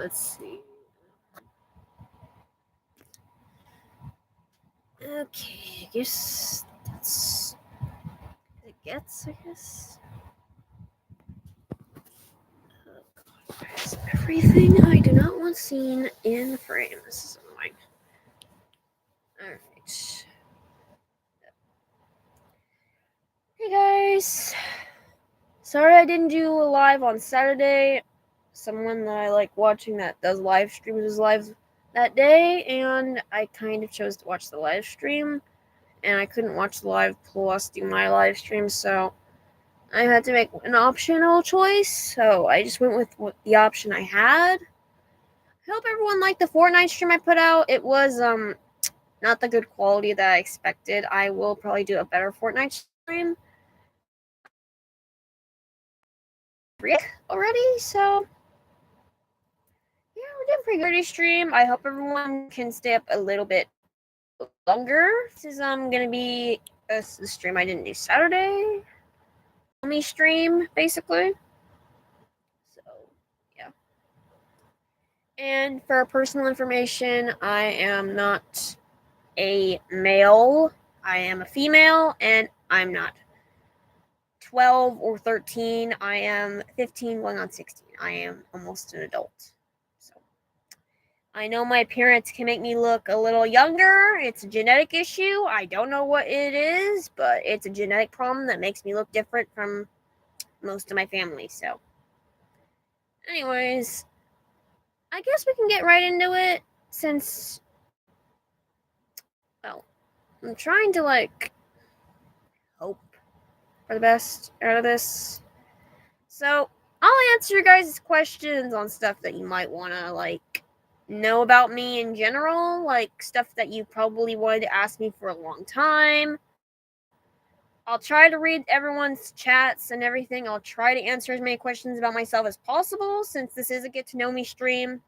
Let's see. Okay, I guess that's it gets, I guess. Oh god, why is everything I do not want seen in frame? This is annoying. Alright. Hey guys. Sorry I didn't do a live on Saturday. Someone that I like watching that does live streams was live that day, and I kind of chose to watch the live stream, and I couldn't watch the live plus do my live stream, so I had to make an optional choice, so I just went with the option I had. I hope everyone liked the Fortnite stream I put out. It was not the good quality that I expected. I will probably do a better Fortnite stream. Already, so yeah, we're doing pretty good stream. I hope everyone can stay up a little bit longer. This is gonna be the stream I didn't do Saturday. Me stream basically. So yeah. And for personal information, I am not a male. I am a female, and I'm not 12 or 13. I am 15 going on 16. I am almost an adult. So I know my appearance can make me look a little younger. It's a genetic issue. I don't know what it is, but it's a genetic problem that makes me look different from most of my family. So anyways, I guess we can get right into it since, well, I'm trying to hope for the best out of this. So I'll answer your guys' questions on stuff that you might want to know about me in general, like stuff that you probably wanted to ask me for a long time. I'll try to read everyone's chats and everything. I'll try to answer as many questions about myself as possible, since this is a get to know me stream.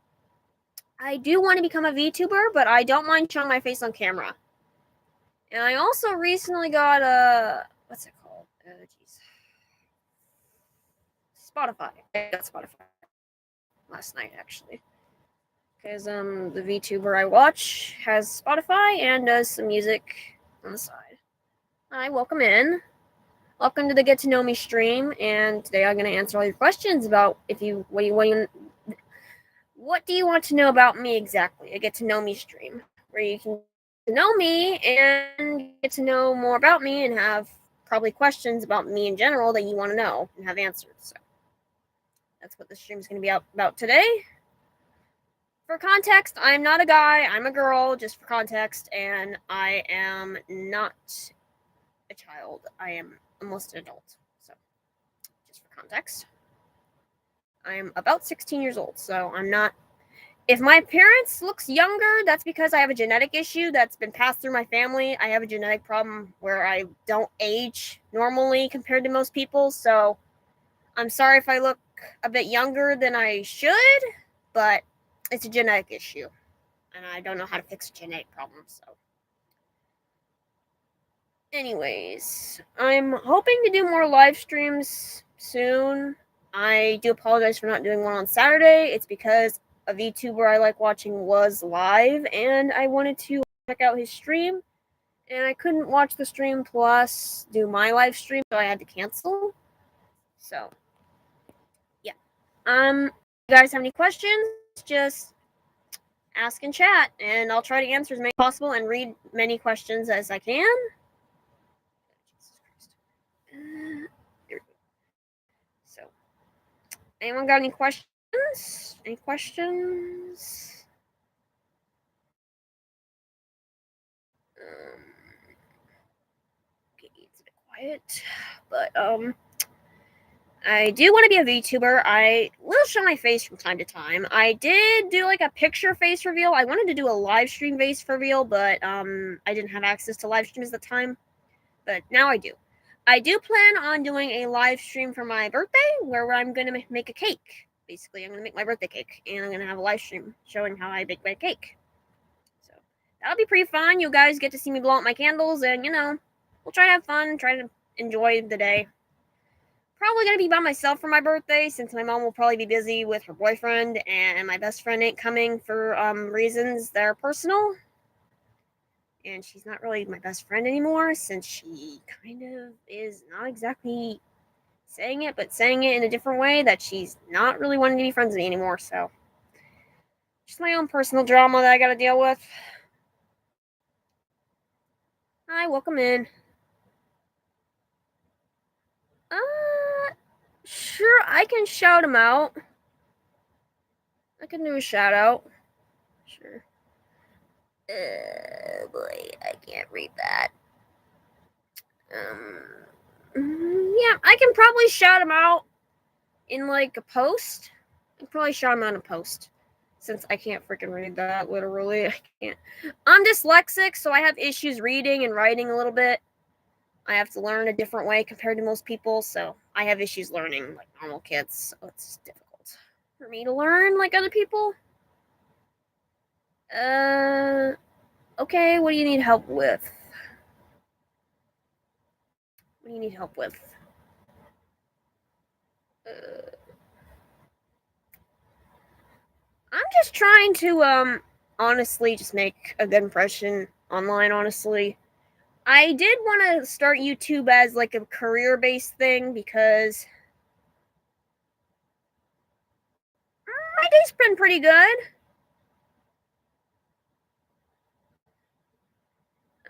I do want to become a VTuber, but I don't mind showing my face on camera. And I also recently got a, what's it called? Jeez. Spotify. I got Spotify last night, actually. Because the VTuber I watch has Spotify and does some music on the side. Hi, welcome in. Welcome to the Get to Know Me stream, and today I'm going to answer all your questions about what do you want to know about me exactly? A Get to Know Me stream, where you can get to know me and get to know more about me and have probably questions about me in general that you want to know and have answers. So that's what this stream is going to be about today. For context, I'm not a guy, I'm a girl, just for context, and I am not a child. I am almost an adult. So, just for context. I'm about 16 years old, so I'm not... If my appearance looks younger, that's because I have a genetic issue that's been passed through my family. I have a genetic problem where I don't age normally compared to most people, so I'm sorry if I look a bit younger than I should, but it's a genetic issue, and I don't know how to fix a genetic problem, so. Anyways, I'm hoping to do more live streams soon. I do apologize for not doing one on Saturday. It's because a VTuber I like watching was live, and I wanted to check out his stream, and I couldn't watch the stream plus do my live stream, so I had to cancel. So, yeah. If you guys have any questions, just ask in chat, and I'll try to answer as many as possible and read many questions as I can. So, anyone got any questions? Any questions? Okay, it's a bit quiet, but I do want to be a VTuber. I will show my face from time to time. I did do a picture face reveal. I wanted to do a live stream face reveal, but I didn't have access to live streams at the time. But now I do. I do plan on doing a live stream for my birthday where I'm going to make a cake. Basically, I'm going to make my birthday cake, and I'm going to have a live stream showing how I bake my cake. So that'll be pretty fun. You guys get to see me blow out my candles, and, we'll try to have fun, try to enjoy the day. probably gonna be by myself for my birthday since my mom will probably be busy with her boyfriend and my best friend ain't coming for reasons that are personal. And she's not really my best friend anymore since she kind of is not exactly saying it, but saying it in a different way that she's not really wanting to be friends with me anymore. So, just my own personal drama that I gotta deal with. Hi, welcome in. Sure, I can shout him out. I can do a shout out. Sure. Boy, I can't read that. Yeah, I can probably shout him out in like a post. I can probably shout him out in a post. Since I can't freaking read that, literally. I can't. I'm dyslexic, so I have issues reading and writing a little bit. I have to learn a different way compared to most people, so I have issues learning like normal kids, so it's difficult for me to learn like other people. Okay, what do you need help with? What do you need help with? I'm just trying to honestly just make a good impression online, honestly. I did want to start YouTube as like a career-based thing because my day's been pretty good.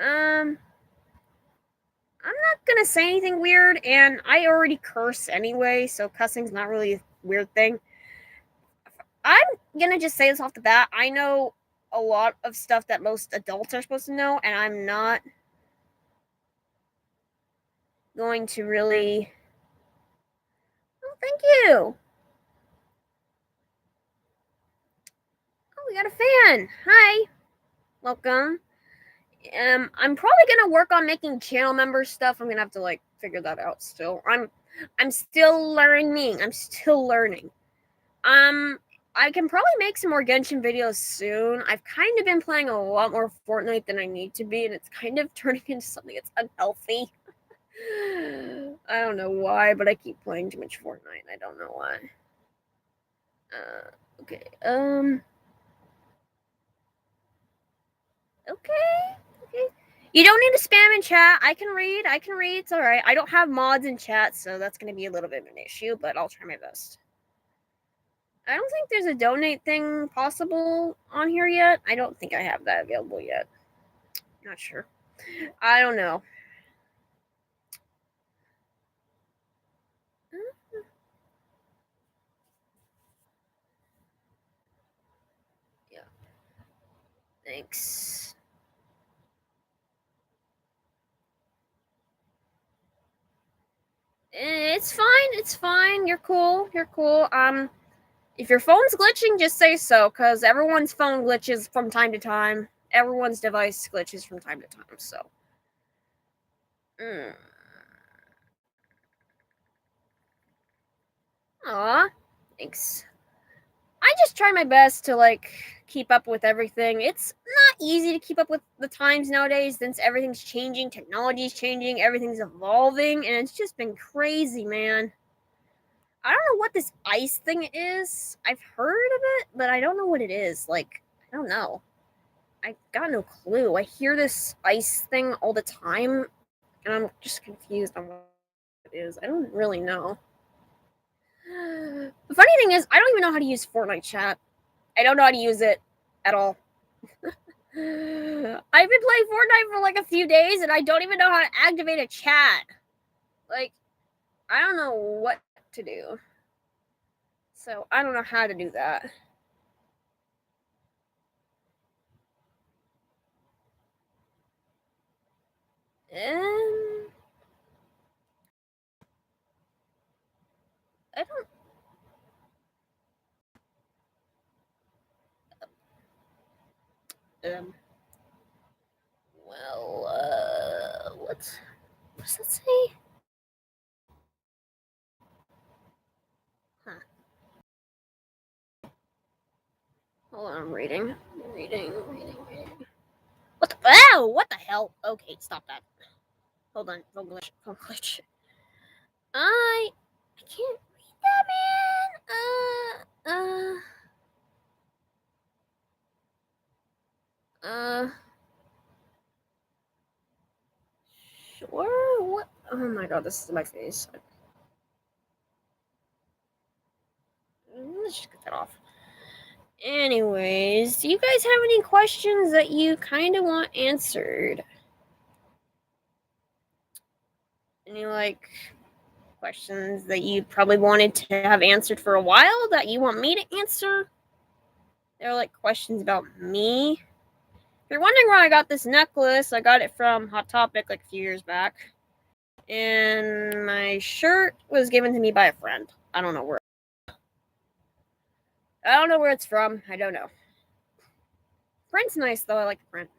I'm not gonna say anything weird, and I already curse anyway, so cussing's not really a weird thing. I'm gonna just say this off the bat. I know a lot of stuff that most adults are supposed to know, and I'm not going to really. Oh, thank you. Oh, we got a fan. Hi, welcome. I'm probably gonna work on making channel member stuff. I'm gonna have to like figure that out still. I'm still learning. I'm still learning. I can probably make some more Genshin videos soon. I've kind of been playing a lot more Fortnite than I need to be, and it's kind of turning into something that's unhealthy. I don't know why, but I keep playing too much Fortnite. I don't know why. Okay. Okay. Okay. You don't need to spam in chat. I can read. I can read. It's all right. I don't have mods in chat, so that's going to be a little bit of an issue, but I'll try my best. I don't think there's a donate thing possible on here yet. I don't think I have that available yet. Not sure. I don't know. Yeah. Thanks. It's fine. It's fine. You're cool. You're cool. If your phone's glitching, just say so, because everyone's phone glitches from time to time. Everyone's device glitches from time to time, so. Aw, thanks. I just try my best to, like, keep up with everything. It's not easy to keep up with the times nowadays since everything's changing, technology's changing, everything's evolving, and it's just been crazy, man. I don't know what this ice thing is. I've heard of it, but I don't know what it is. Like, I don't know. I got no clue. I hear this ice thing all the time, and I'm just confused on what it is. I don't really know. The funny thing is, I don't even know how to use Fortnite chat. I don't know how to use it at all. I've been playing Fortnite for like a few days, and I don't even know how to activate a chat. Like, I don't know what to do. So, I don't know how to do that. I don't. Well, what does that say? Huh. Hold on, I'm reading. Reading. What the? Ow! What the hell? Okay, stop that. Hold on. Phone glitch. Sure. What? Oh my god, this is my face. Let's just get that off. Anyways, do you guys have any questions that you kind of want answered? Any, like, questions that you probably wanted to have answered for a while that you want me to answer? They're, like, questions about me. If you're wondering where I got this necklace, I got it from Hot Topic, like, a few years back. And my shirt was given to me by a friend. I don't know where it's from. I don't know. Print's nice, though. I like the print.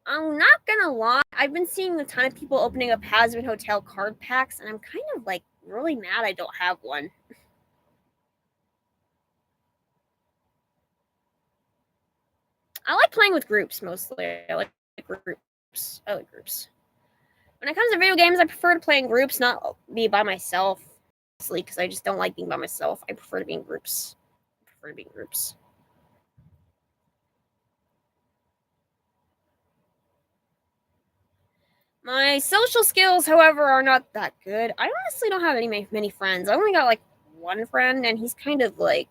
I'm not gonna lie, I've been seeing a ton of people opening up Hazard Hotel card packs, and I'm kind of, like, really mad I don't have one. I like playing with groups, mostly. I like groups. When it comes to video games, I prefer to play in groups, not be by myself, mostly because I just don't like being by myself. I prefer to be in groups. My social skills, however, are not that good. I honestly don't have many friends. I only got, like, one friend, and he's kind of, like,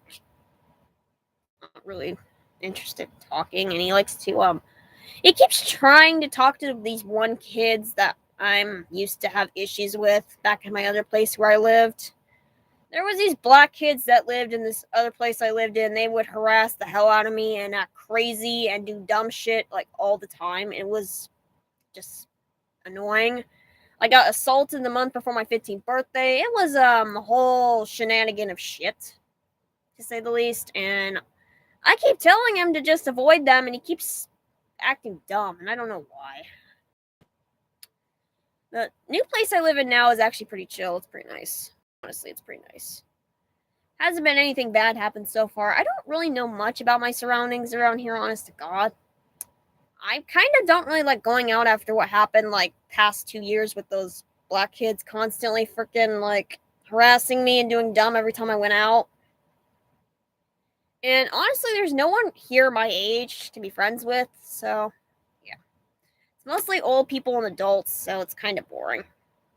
not really interested in talking, and he likes to, he keeps trying to talk to these one kids that I'm used to have issues with back in my other place where I lived. There was these black kids that lived in this other place I lived in. They would harass the hell out of me and act crazy and do dumb shit, like, all the time. It was just annoying. I got assaulted the month before my 15th birthday. It was a whole shenanigan of shit, to say the least. And I keep telling him to just avoid them, and he keeps acting dumb, and I don't know why. The new place I live in now is actually pretty chill. It's pretty nice. Honestly, it's pretty nice. Hasn't been anything bad happen so far. I don't really know much about my surroundings around here, honest to God. I kind of don't really like going out after what happened, like, past 2 years with those black kids constantly freaking, like, harassing me and doing dumb every time I went out. And honestly, there's no one here my age to be friends with, so yeah. It's mostly old people and adults, so it's kind of boring.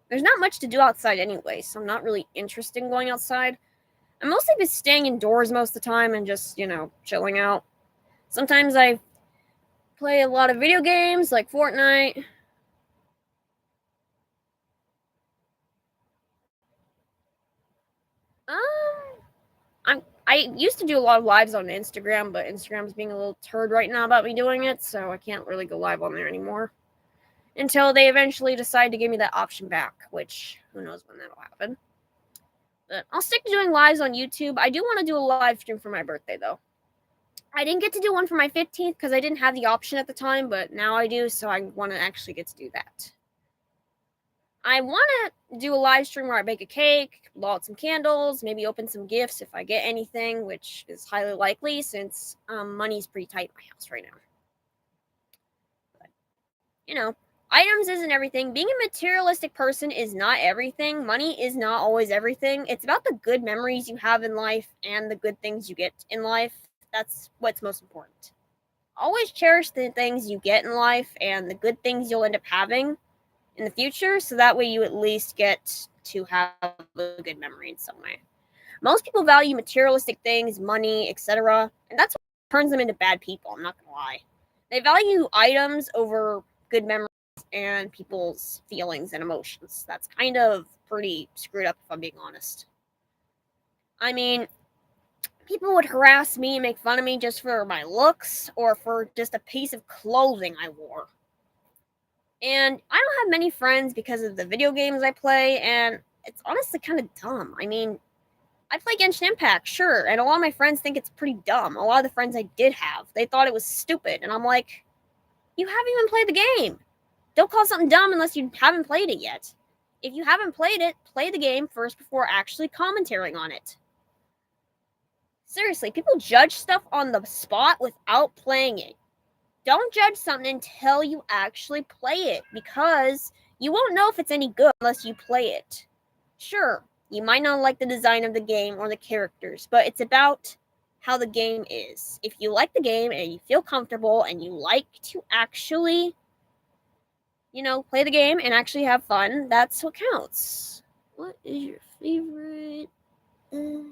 There's not much to do outside anyway, so I'm not really interested in going outside. I'm mostly been staying indoors most of the time and just, chilling out. Sometimes I play a lot of video games like Fortnite. I used to do a lot of lives on Instagram, but Instagram's being a little turd right now about me doing it, so I can't really go live on there anymore. Until they eventually decide to give me that option back, which who knows when that'll happen. But I'll stick to doing lives on YouTube. I do want to do a live stream for my birthday, though. I didn't get to do one for my 15th because I didn't have the option at the time, but now I do, so I want to actually get to do that. I want to do a live stream where I bake a cake, blow out some candles, maybe open some gifts if I get anything, which is highly likely since money's pretty tight in my house right now. But, items isn't everything. Being a materialistic person is not everything. Money is not always everything. It's about the good memories you have in life and the good things you get in life. That's what's most important. Always cherish the things you get in life and the good things you'll end up having in the future, so that way you at least get to have a good memory in some way. Most people value materialistic things, money, etc., and that's what turns them into bad people, I'm not gonna lie. They value items over good memories and people's feelings and emotions. That's kind of pretty screwed up, if I'm being honest. I mean, people would harass me and make fun of me just for my looks or for just a piece of clothing I wore. And I don't have many friends because of the video games I play, and it's honestly kind of dumb. I mean, I play Genshin Impact, sure, and a lot of my friends think it's pretty dumb. A lot of the friends I did have, they thought it was stupid, and I'm like, you haven't even played the game. Don't call something dumb unless you haven't played it yet. If you haven't played it, play the game first before actually commentating on it. Seriously, people judge stuff on the spot without playing it. Don't judge something until you actually play it, because you won't know if it's any good unless you play it. Sure, you might not like the design of the game or the characters, but it's about how the game is. If you like the game and you feel comfortable and you like to actually, play the game and actually have fun, that's what counts. What is your favorite? Hmm.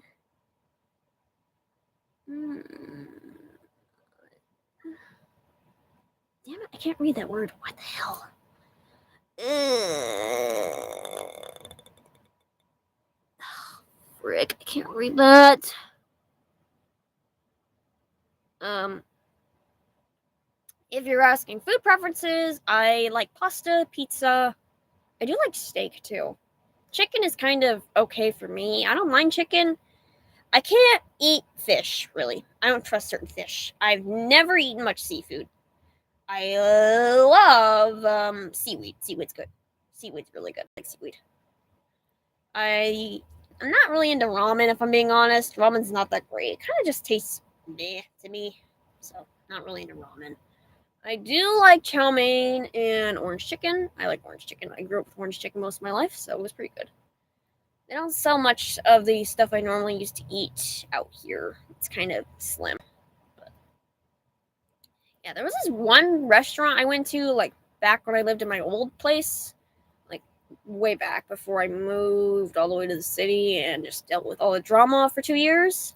Damn it, I can't read that word. What the hell? Frick, I can't read that. If you're asking food preferences, I like pasta, pizza. I do like steak too. Chicken is kind of okay for me. I don't mind chicken. I can't eat fish, really. I don't trust certain fish. I've never eaten much seafood. I love seaweed. Seaweed's good. Seaweed's really good. I like seaweed. I'm not really into ramen, if I'm being honest. Ramen's not that great. It kind of just tastes meh to me. So, not really into ramen. I do like chow mein and orange chicken. I like orange chicken. I grew up with orange chicken most of my life, so it was pretty good. They don't sell much of the stuff I normally used to eat out here. It's kind of slim. But yeah, there was this one restaurant I went to, like, back when I lived in my old place. Like, way back before I moved all the way to the city and just dealt with all the drama for 2 years.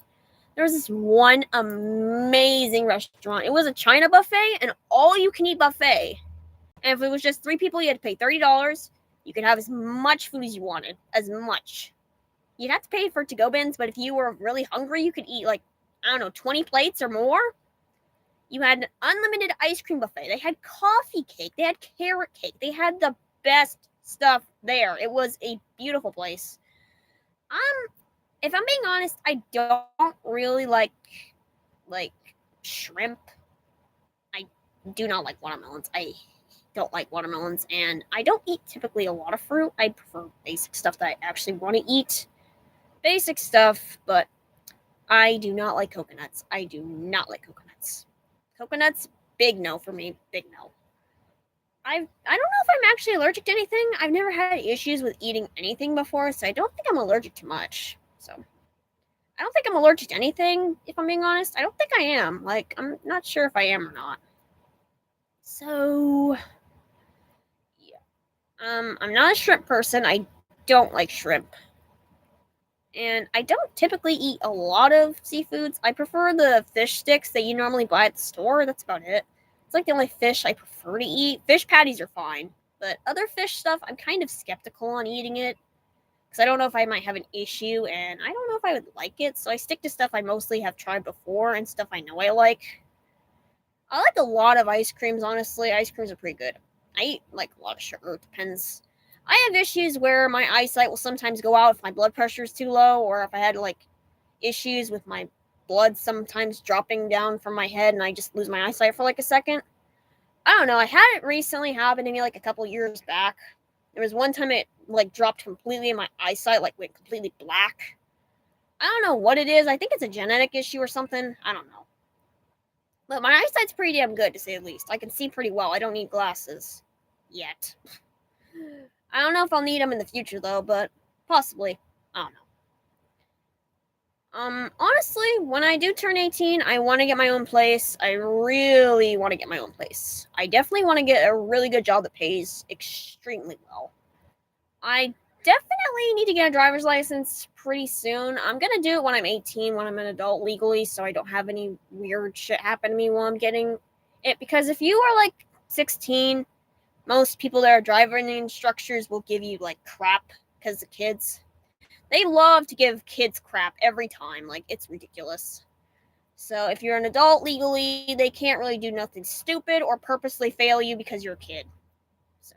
There was this one amazing restaurant. It was a China buffet, an all-you-can-eat buffet. And if it was just 3 people, you had to pay $30. You could have as much food as you wanted. As much. You'd have to pay for to-go bins, but if you were really hungry, you could eat, 20 plates or more. You had an unlimited ice cream buffet. They had coffee cake. They had carrot cake. They had the best stuff there. It was a beautiful place. If I'm being honest, I don't really like shrimp. I do not like watermelons. I don't like watermelons, and I don't eat typically a lot of fruit. I prefer basic stuff that I actually want to eat. Basic stuff, but I do not like coconuts. I do not like coconuts. Coconuts, big no for me. Big no. I don't know if I'm actually allergic to anything. I've never had issues with eating anything before, so I don't think I'm allergic to much. So I don't think I'm allergic to anything, if I'm being honest. I don't think I am. I'm not sure if I am or not. So yeah. I'm not a shrimp person. I don't like shrimp. And I don't typically eat a lot of seafoods. I prefer the fish sticks that you normally buy at the store. That's about it. It's like the only fish I prefer to eat. Fish patties are fine, but other fish stuff, I'm kind of skeptical on eating it because I don't know if I might have an issue, and I don't know if I would like it. So I stick to stuff I mostly have tried before and stuff I know I like. I like a lot of ice creams, honestly. Ice creams are pretty good. I eat a lot of sugar. It depends. I have issues where my eyesight will sometimes go out if my blood pressure is too low, or if I had issues with my blood sometimes dropping down from my head and I just lose my eyesight for a second. I don't know. I had it recently happen to me a couple years back. There was one time it dropped completely and my eyesight went completely black. I don't know what it is. I think it's a genetic issue or something. I don't know. But my eyesight's pretty damn good, to say the least. I can see pretty well. I don't need glasses. Yet. I don't know if I'll need them in the future, though, but possibly. I don't know. Honestly, when I do turn 18, I want to get my own place. I really want to get my own place. I definitely want to get a really good job that pays extremely well. I definitely need to get a driver's license pretty soon. I'm going to do it when I'm 18, when I'm an adult legally, so I don't have any weird shit happen to me while I'm getting it. Because if you are 16, most people that are driving instructors will give you crap because the kids. They love to give kids crap every time. It's ridiculous. So if you're an adult legally, they can't really do nothing stupid or purposely fail you because you're a kid. So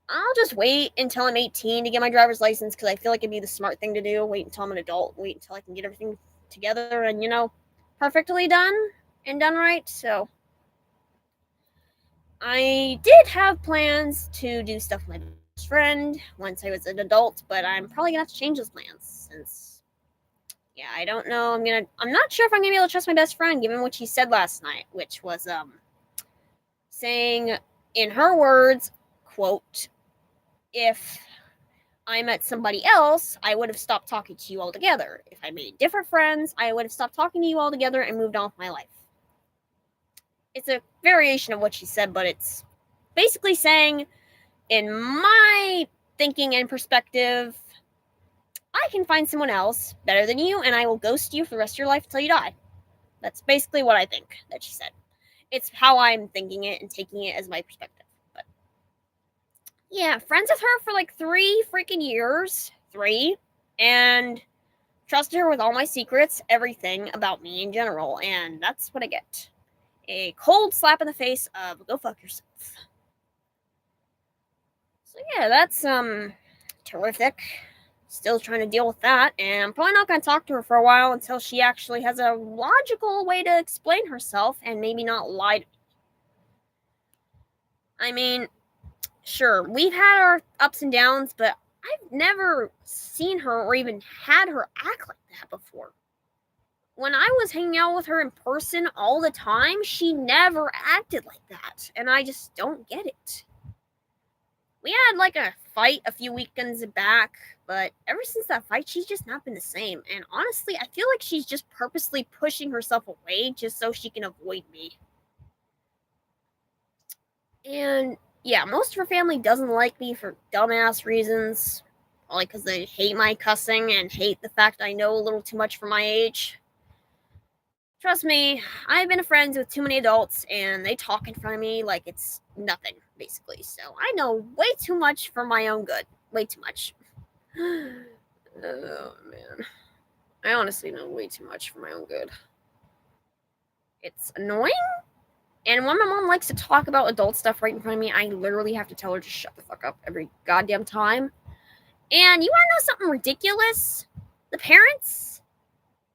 I'll just wait until I'm 18 to get my driver's license because I feel like it'd be the smart thing to do. Wait until I'm an adult. Wait until I can get everything together and, perfectly done and done right. So I did have plans to do stuff with my best friend once I was an adult, but I'm probably gonna have to change those plans since, I don't know. I'm not sure if I'm gonna be able to trust my best friend given what she said last night, which was saying in her words, quote, if I met somebody else, I would have stopped talking to you altogether. If I made different friends, I would have stopped talking to you altogether and moved on with my life. It's a variation of what she said, but it's basically saying, in my thinking and perspective, I can find someone else better than you, and I will ghost you for the rest of your life until you die. That's basically what I think that she said. It's how I'm thinking it and taking it as my perspective. But yeah, friends with her for like 3 freaking years. 3. And trusted her with all my secrets, everything about me in general. And that's what I get. A cold slap in the face of go fuck yourself. So yeah, that's terrific. Still trying to deal with that, and I'm probably not going to talk to her for a while until she actually has a logical way to explain herself and maybe not lie to me. I mean, sure, we've had our ups and downs, but I've never seen her or even had her act like that before. When I was hanging out with her in person all the time, she never acted like that, and I just don't get it. We had like a fight a few weekends back, but ever since that fight, she's just not been the same. And honestly, I feel like she's just purposely pushing herself away just so she can avoid me. And yeah, most of her family doesn't like me for dumbass reasons. Probably because they hate my cussing and hate the fact I know a little too much for my age. Trust me, I've been friends with too many adults and they talk in front of me like it's nothing, basically. So I know way too much for my own good. Way too much. Oh, man. I honestly know way too much for my own good. It's annoying. And when my mom likes to talk about adult stuff right in front of me, I literally have to tell her to shut the fuck up every goddamn time. And you want to know something ridiculous?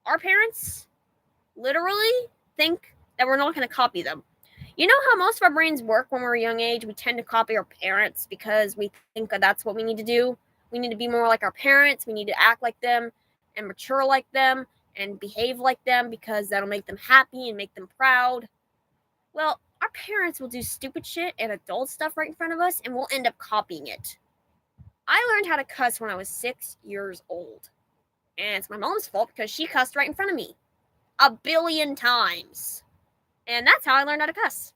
Our parents, literally think that we're not going to copy them. You know how most of our brains work when we're a young age? We tend to copy our parents because we think that that's what we need to do. We need to be more like our parents. We need to act like them and mature like them and behave like them because that'll make them happy and make them proud. Well, our parents will do stupid shit and adult stuff right in front of us and we'll end up copying it. I learned how to cuss when I was 6 years old. And it's my mom's fault because she cussed right in front of me 1,000,000,000 times. And that's how I learned how to cuss.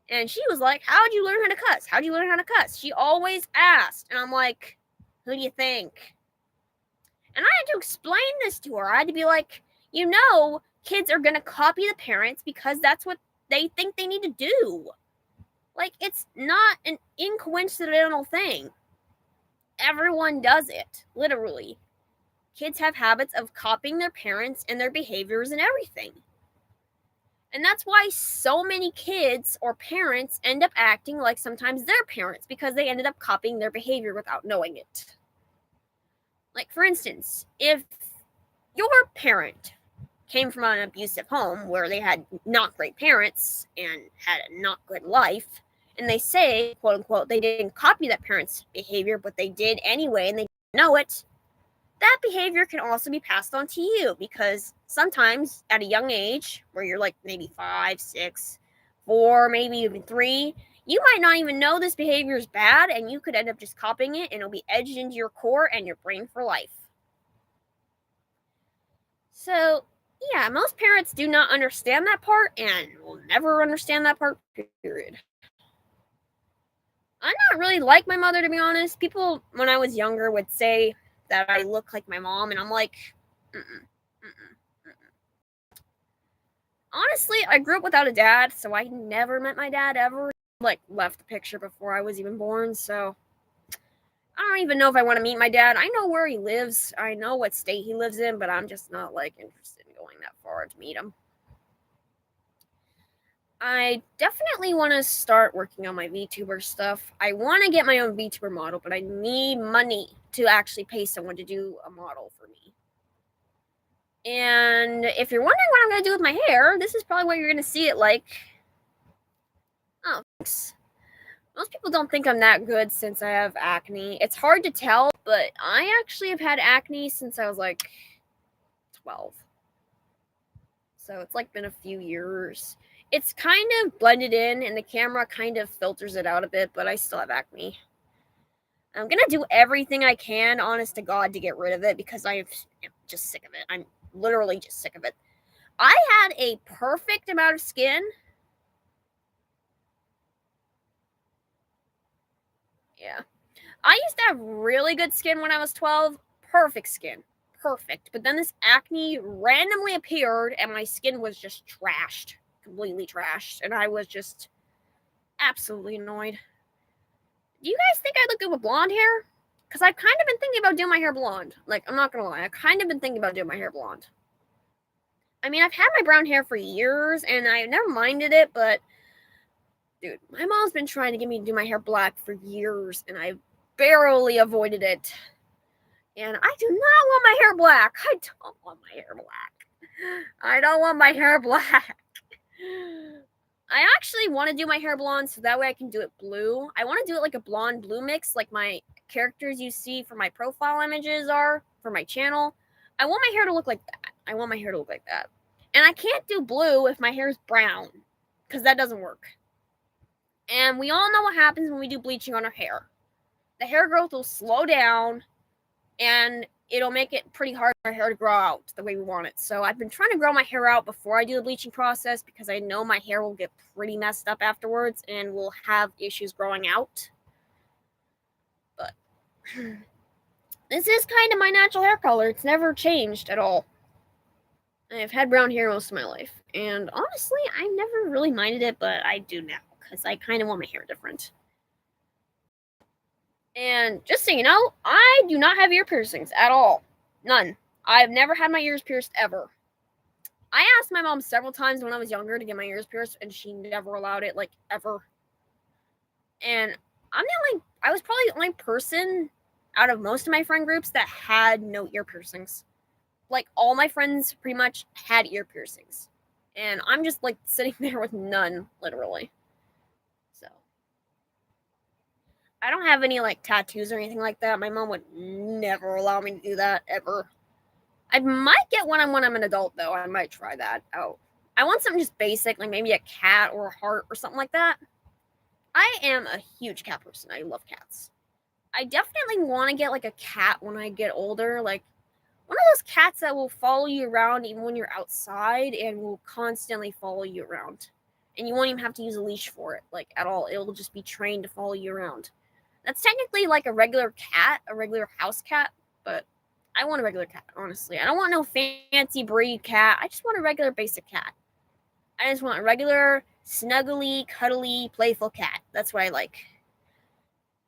And she was like, how'd you learn how to cuss? How'd you learn how to cuss? She always asked. And I'm like, who do you think? And I had to explain this to her. I had to be like, kids are going to copy the parents because that's what they think they need to do. Like, it's not an incoincidental thing. Everyone does it, literally. Kids have habits of copying their parents and their behaviors and everything. And that's why so many kids or parents end up acting like sometimes their parents because they ended up copying their behavior without knowing it. Like, for instance, if your parent came from an abusive home where they had not great parents and had a not good life, and they say, quote unquote, they didn't copy that parent's behavior, but they did anyway and they didn't know it, that behavior can also be passed on to you because sometimes at a young age, where you're like maybe 5, 6, 4, maybe even 3, you might not even know this behavior is bad and you could end up just copying it and it'll be edged into your core and your brain for life. So, yeah, most parents do not understand that part and will never understand that part, period. I'm not really like my mother, to be honest. People, when I was younger, would say that I look like my mom, and I'm like, honestly, I grew up without a dad, so I never met my dad ever. Like, left the picture before I was even born, so I don't even know if I want to meet my dad. I know where he lives. I know what state he lives in, but I'm just not, like, interested in going that far to meet him. I definitely want to start working on my VTuber stuff. I want to get my own VTuber model, but I need money to actually pay someone to do a model for me. And if you're wondering what I'm going to do with my hair, this is probably what you're going to see it like. Oh, thanks. Most people don't think I'm that good since I have acne. It's hard to tell, but I actually have had acne since I was like 12. So it's like been a few years. It's kind of blended in and the camera kind of filters it out a bit, but I still have acne. I'm gonna do everything I can, honest to God, to get rid of it because I am just sick of it. I'm literally just sick of it. I had a perfect amount of skin. Yeah. I used to have really good skin when I was 12. Perfect skin. Perfect. But then this acne randomly appeared and my skin was just trashed. Completely trashed. And I was just absolutely annoyed. Do you guys think I look good with blonde hair? Because I've kind of been thinking about doing my hair blonde. Like, I'm not going to lie. I've kind of been thinking about doing my hair blonde. I mean, I've had my brown hair for years and I never minded it, but dude, my mom's been trying to get me to do my hair black for years and I barely avoided it. And I do not want my hair black. I don't want my hair black. I don't want my hair black. I actually want to do my hair blonde so that way I can do it blue. I want to do it like a blonde blue mix, like my characters you see for my profile images are for my channel. I want my hair to look like that. I want my hair to look like that. And I can't do blue if my hair is brown because that doesn't work. And we all know what happens when we do bleaching on our hair. The hair growth will slow down and it'll make it pretty hard for our hair to grow out the way we want it. So I've been trying to grow my hair out before I do the bleaching process because I know my hair will get pretty messed up afterwards and will have issues growing out. But this is kind of my natural hair color. It's never changed at all. I've had brown hair most of my life. And honestly, I never really minded it, but I do now because I kind of want my hair different. And just so you know, I do not have ear piercings at all. None. I've never had my ears pierced ever. I asked my mom several times when I was younger to get my ears pierced, and she never allowed it, like, ever. And I was probably the only person out of most of my friend groups that had no ear piercings. Like, all my friends pretty much had ear piercings. And I'm just, like, sitting there with none, literally. So I don't have any, like, tattoos or anything like that. My mom would never allow me to do that, ever. I might get one when I'm an adult, though. I might try that out. I want something just basic, like maybe a cat or a heart or something like that. I am a huge cat person. I love cats. I definitely want to get, like, a cat when I get older. Like, one of those cats that will follow you around even when you're outside and will constantly follow you around. And you won't even have to use a leash for it, like, at all. It'll just be trained to follow you around. That's technically like a regular cat, a regular house cat, but I want a regular cat, honestly. I don't want no fancy breed cat. I just want a regular basic cat. I just want a regular, snuggly, cuddly, playful cat. That's what I like.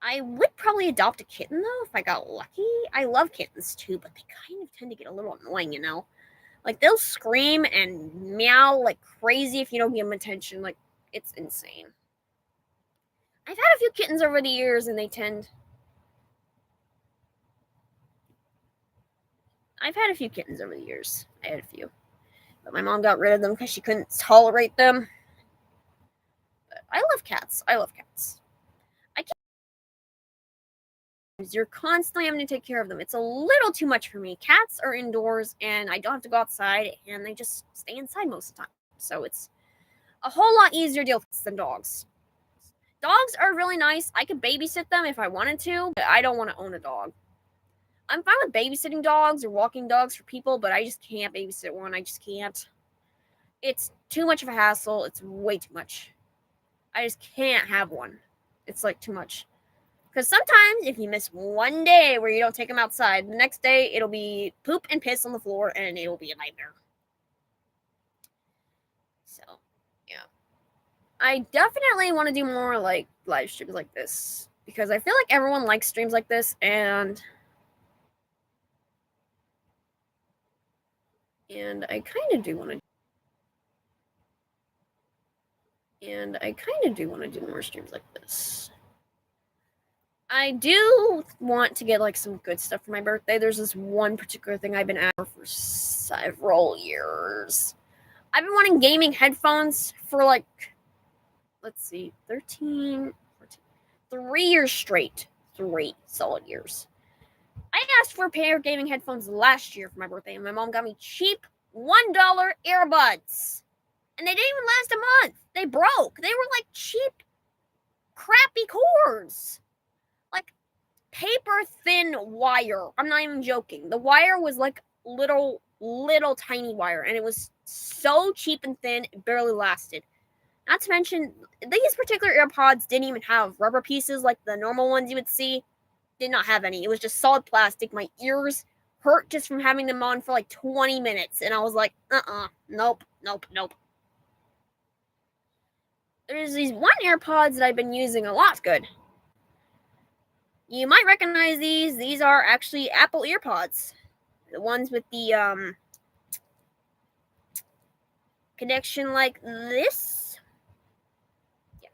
I would probably adopt a kitten, though, if I got lucky. I love kittens, too, but they kind of tend to get a little annoying, you know? Like, they'll scream and meow like crazy if you don't give them attention. Like, it's insane. I've had a few kittens over the years, and I've had a few kittens over the years. I had a few. But my mom got rid of them because she couldn't tolerate them. But I love cats. I love cats. You're constantly having to take care of them. It's a little too much for me. Cats are indoors, and I don't have to go outside, and they just stay inside most of the time. So it's a whole lot easier to deal with than dogs. Dogs are really nice. I could babysit them if I wanted to, but I don't want to own a dog. I'm fine with babysitting dogs or walking dogs for people, but I just can't babysit one. I just can't. It's too much of a hassle. It's way too much. I just can't have one. It's like too much. Because sometimes if you miss one day where you don't take them outside, the next day it'll be poop and piss on the floor and it'll be a nightmare. So, yeah. I definitely want to do more like live streams like this because I feel like everyone likes streams like this and I kind of do want to do more streams like this. I do want to get like some good stuff for my birthday. There's this one particular thing I've been after for several years. I've been wanting gaming headphones for like, let's see, 13, 14, 3 years straight. 3 solid years. I asked for a pair of gaming headphones last year for my birthday, and my mom got me cheap $1 earbuds. And they didn't even last a month. They broke. They were like cheap, crappy cords. Like, paper thin wire. I'm not even joking. The wire was like little tiny wire, and it was so cheap and thin, it barely lasted. Not to mention, these particular AirPods didn't even have rubber pieces like the normal ones you would see. Did not have any. It was just solid plastic. My ears hurt just from having them on for like 20 minutes, and I was like, nope. There's these one AirPods that I've been using a lot. Good. You might recognize these. These are actually Apple EarPods. The ones with the connection like this. Yeah.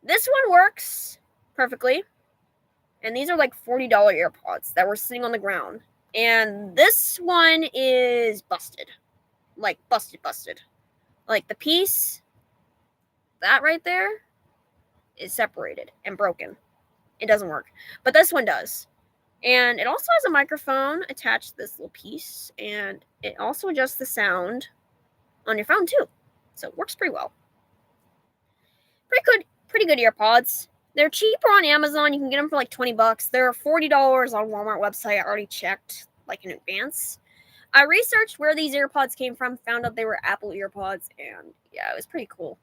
This one works perfectly. And these are like $40 AirPods that were sitting on the ground. And this one is busted. Like busted. Like the piece, that right there, is separated and broken. It doesn't work. But this one does. And it also has a microphone attached to this little piece. And it also adjusts the sound on your phone too. So it works pretty well. Pretty good AirPods. They're cheaper on Amazon. You can get them for like $20. They're $40 on Walmart website. I already checked like in advance. I researched where these AirPods came from, found out they were Apple EarPods, and yeah, it was pretty cool.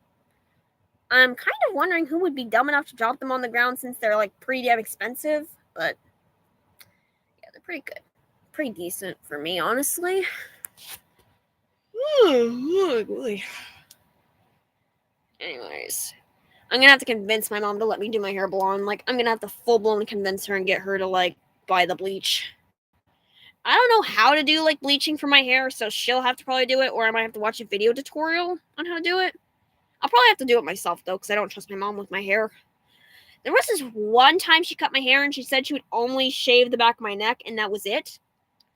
I'm kind of wondering who would be dumb enough to drop them on the ground since they're like pretty damn expensive, but yeah, they're pretty good. Pretty decent for me, honestly. Anyways, I'm gonna have to convince my mom to let me do my hair blonde. Like, I'm gonna have to full-blown convince her and get her to like buy the bleach. I don't know how to do like bleaching for my hair, so she'll have to probably do it, or I might have to watch a video tutorial on how to do it. I'll probably have to do it myself though, because I don't trust my mom with my hair. There was this one time she cut my hair and she said she would only shave the back of my neck, and that was it.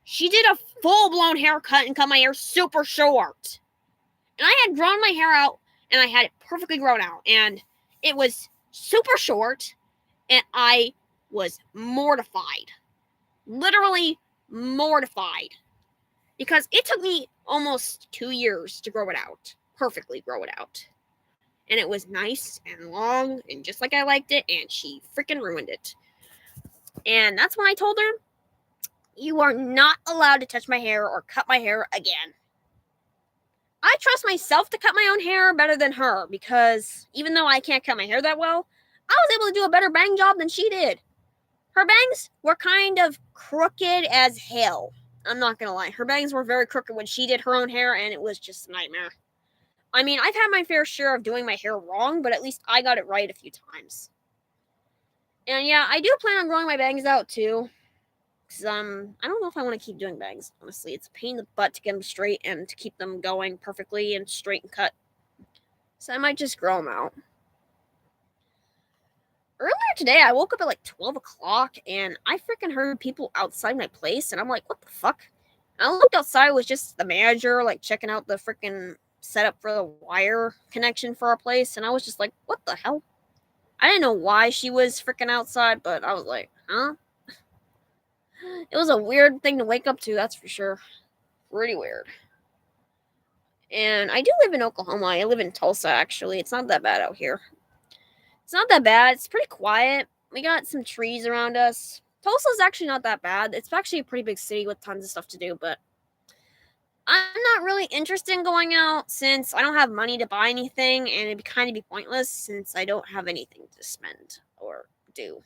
She did a full-blown haircut and cut my hair super short. And I had grown my hair out, and I had it perfectly grown out, and it was super short, and I was mortified. Literally mortified. Because it took me almost 2 years to grow it out. Perfectly grow it out. And it was nice and long and just like I liked it, and she freaking ruined it. And that's when I told her, you are not allowed to touch my hair or cut my hair again. I trust myself to cut my own hair better than her, because even though I can't cut my hair that well, I was able to do a better bang job than she did. Her bangs were kind of crooked as hell. I'm not gonna lie. Her bangs were very crooked when she did her own hair, and it was just a nightmare. I mean, I've had my fair share of doing my hair wrong, but at least I got it right a few times. And yeah, I do plan on growing my bangs out too. Because I don't know if I want to keep doing bangs, honestly. It's a pain in the butt to get them straight and to keep them going perfectly and straight and cut. So I might just grow them out. Earlier today, I woke up at like 12 o'clock, and I freaking heard people outside my place, and I'm like, what the fuck? And I looked outside, it was just the manager, like, checking out the freaking setup for the wire connection for our place, and I was just like, what the hell? I didn't know why she was freaking outside, but I was like, huh? It was a weird thing to wake up to, that's for sure. Pretty weird. And I do live in Oklahoma. I live in Tulsa, actually. It's not that bad out here. It's not that bad. It's pretty quiet. We got some trees around us. Tulsa's actually not that bad. It's actually a pretty big city with tons of stuff to do, but I'm not really interested in going out since I don't have money to buy anything, and it'd kind of be pointless since I don't have anything to spend or do.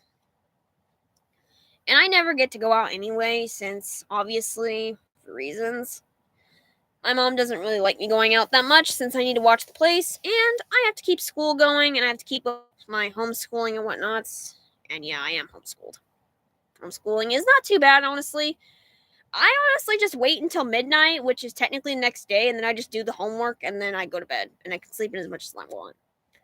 And I never get to go out anyway since, obviously, for reasons. My mom doesn't really like me going out that much since I need to watch the place, and I have to keep school going, and I have to keep up my homeschooling and whatnots. And yeah, I am homeschooled. Homeschooling is not too bad, honestly. I honestly just wait until midnight, which is technically the next day, and then I just do the homework, and then I go to bed, and I can sleep in as much as I want.